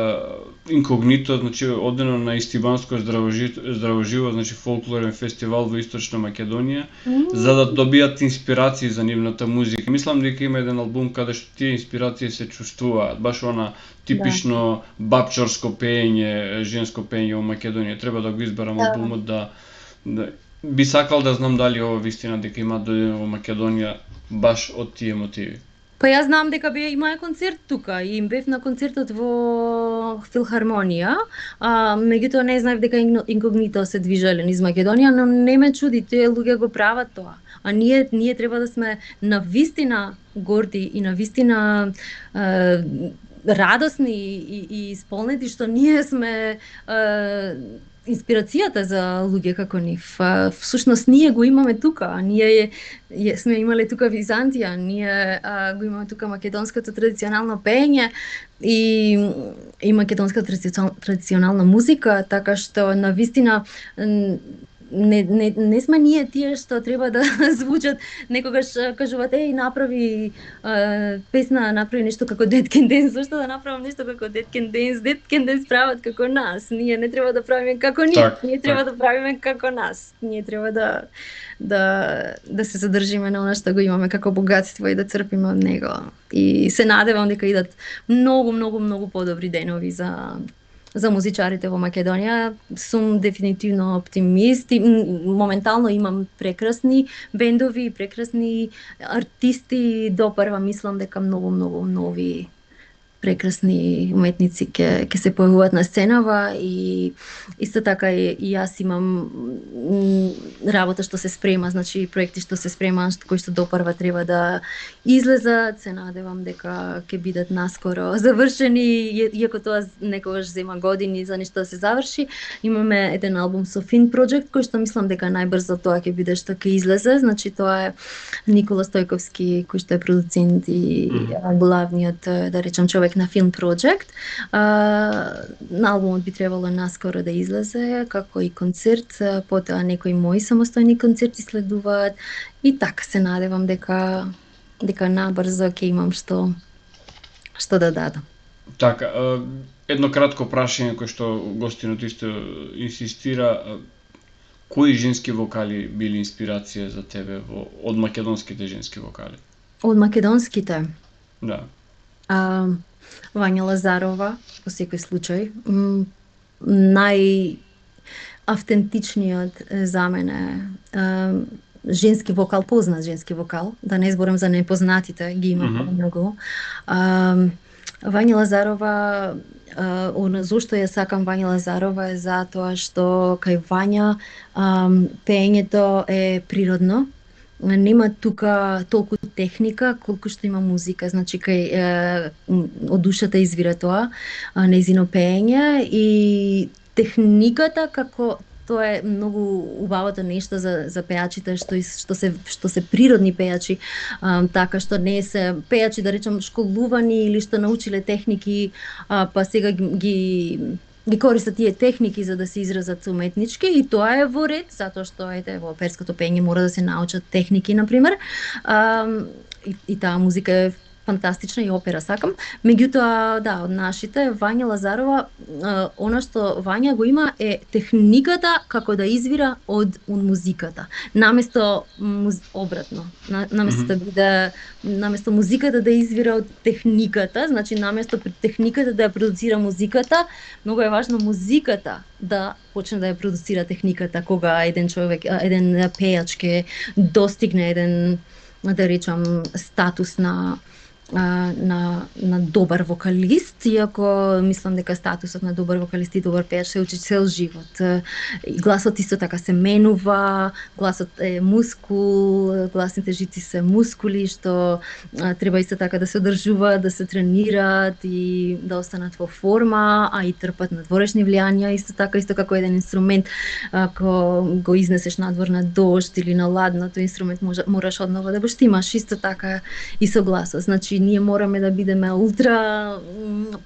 Инкогнито, значи одено на Истибанско здравоживо, значи фолклорен фестивал во Источна Македонија, за да добијат инспирации за нивната музика. Мислам дека има еден албум каде што тие инспирации се чувствуваат, баш она типично бабчорско пеење, женско пеење во Македонија. Треба да го изберам албумот да би сакал да знам дали ова вистина дека имаат дојдено во Македонија баш од тие мотиви. Па јас знам дека имаа концерт тука и им бев на концертот во Филхармонија, меѓутоа не знаев дека Инкогнито се движеле низ Македонија, но не ме чуди, тие луѓе го прават тоа. А ние треба да сме навистина горди и навистина радосни и исполнети што ние сме инспирацијата за луѓе како нив. Всушност ние го имаме тука, ние сме имале тука Византија, ние го имаме тука македонското традиционално пеење и македонската традиционална музика, така што навистина не сме ние тие што треба да звучат, некогаш кажуваат направи песна, направи нешто како Dead Can Dance, зашто да направам нешто како Dead Can Dance? Dead Can Dance прават како нас, ние не треба да правиме како нив, ние треба да правиме како нас, ние треба да се задржиме на она што го имаме како богатство и да црпиме од него. И се надевам дека идат многу подобри денови за музичарите во Македонија. Сум дефинитивно оптимист и моментално имам прекрасни бендови, прекрасни артисти, допрва мислам дека многу нови прекрасни уметници ќе се појавуваат на сценава и исто така и јас имам работа што се спрема, значи проекти што се спремаат, кои што допрва треба да излезат, се надевам дека ќе бидат наскоро завршени, иако тоа некогаш зема години за нешто да се заврши. Имаме еден албум со Fin Project, кој што мислам дека најбрзо тоа ќе биде што ќе излезе, значи тоа е Никола Стојковски, кој што е продуцент и главниот, да речам, човек на Film Project. На албумот би требало наскоро да излезе, како и концерт, потоа некои мои самостојни концерти следуваат и така се надевам дека набрзо ќе имам што да дадам. Така, едно кратко прашање кој што гостинот исто инсистира, кои женски вокали били инспирација за тебе од македонските женски вокали? Од македонските? Да. Вања Лазарова, во секој случај. Најавтентичниот за мене женски вокал, познат женски вокал, да не зборам за непознатите, ги има многу. Вања Лазарова, зошто ја сакам Вања Лазарова е затоа што кај Вања пеењето е природно. Нема тука толку техника колку што има музика, значи кај од душата извира тоа, нејзино пеење и техниката како тоа е многу убавото нешто за пејачите што се природни пејачи, така што не се пејачи, да речам, школувани или што научиле техники, па сега ги користат тие техники за да се изразат уметнички и тоа е во ред, затоа што во оперското пење мора да се научат техники, например. И таа музика е фантастична и опера сакам. Меѓутоа, да, од нашите, Вања Лазарова, она што Вања го има е техниката како да извира од музиката. Наместо обратно. Наместо музиката да извира од техниката, значи наместо техниката да ја продуцира музиката, многу е важно музиката да почне да ја продуцира техниката кога еден човек, еден пејач ќе достигне еден, да речам, статус на добар вокалист, иако мислам дека статусот на добар вокалист и добар пејач се учи цел живот. И гласот исто така се менува, гласот е мускул, гласните жици се мускули што треба исто така да се одржуваат, да се тренираат и да останат во форма, а и трпат надворешни влијанија, исто како еден инструмент, ако го изнесеш надвор на дожд или на ладно, тој инструмент мораш однова да го штимаш, исто така и со гласот. Значи ние мораме да бидеме ултра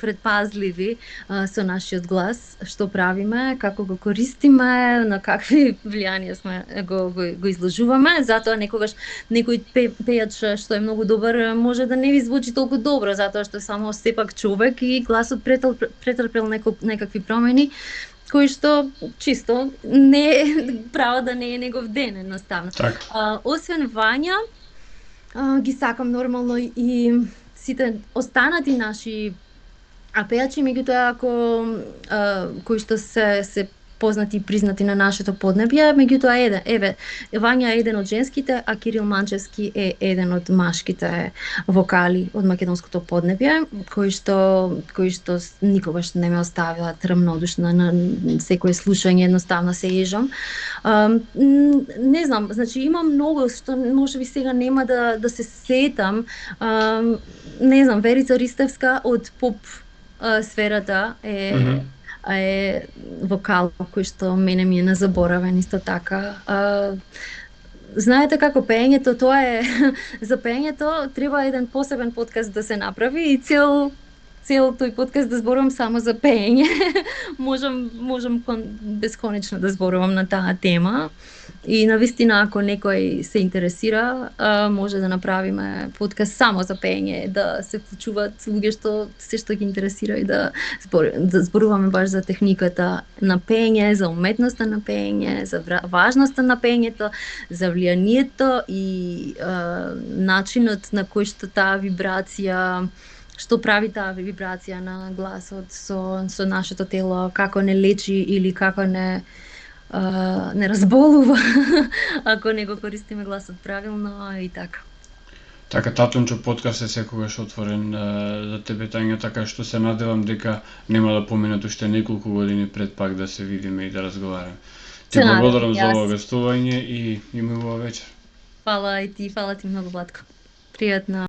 предпазливи со нашиот глас, што правиме, како го користиме, на какви влијанија сме го изложуваме. Затоа некогаш некој пејач што е многу добар може да не ви звучи толку добро, затоа што само сепак човек и гласот претрпел некакви промени кои што чисто не право да не е негов ден едноставно. Освен Вања, ги сакам нормално и сите останати наши пејачи, меѓутоа кои што се познати и признати на нашето поднебје, меѓутоа Вања е еден од женските, а Кирил Манчевски е еден од машките вокали од македонското поднебје, кои што никогаш не ме оставилат рамнодушна на секое слушање, едноставно се ежам. Не знам, значи има многу што можеби сега нема да се сетам. Не знам, Верица Ристевска од поп сферата е вокал кој што мене ми е незаборавен исто така. Знаете како пеењето, тоа е за пеењето треба еден посебен подкаст да се направи и цел тој подкаст да зборувам само за пеење. можам бесконечно да зборувам на таа тема. И навистина, ако некој се интересира, може да направиме подкаст само за пеење, да се вклучуваат луѓе што ги интересира и да зборуваме баш за техниката на пеење, за уметноста на пеење, за важноста на пеењето, за влијанието и начинот на кој што таа вибрација, што прави таа вибрација на гласот со нашето тело, како не лечи или како не разболува ако не го користиме гласот правилно и така. Така, Татунчо подкаст е секогаш отворен за тебе, Тања, така што се надевам дека нема да поминат уште неколку години пред пак да се видиме и да разговараме. Ти Се надевам, благодарам за јас. ова гостување и има убава вечер. Фала и ти, фала ти многу, Владко. Пријатно.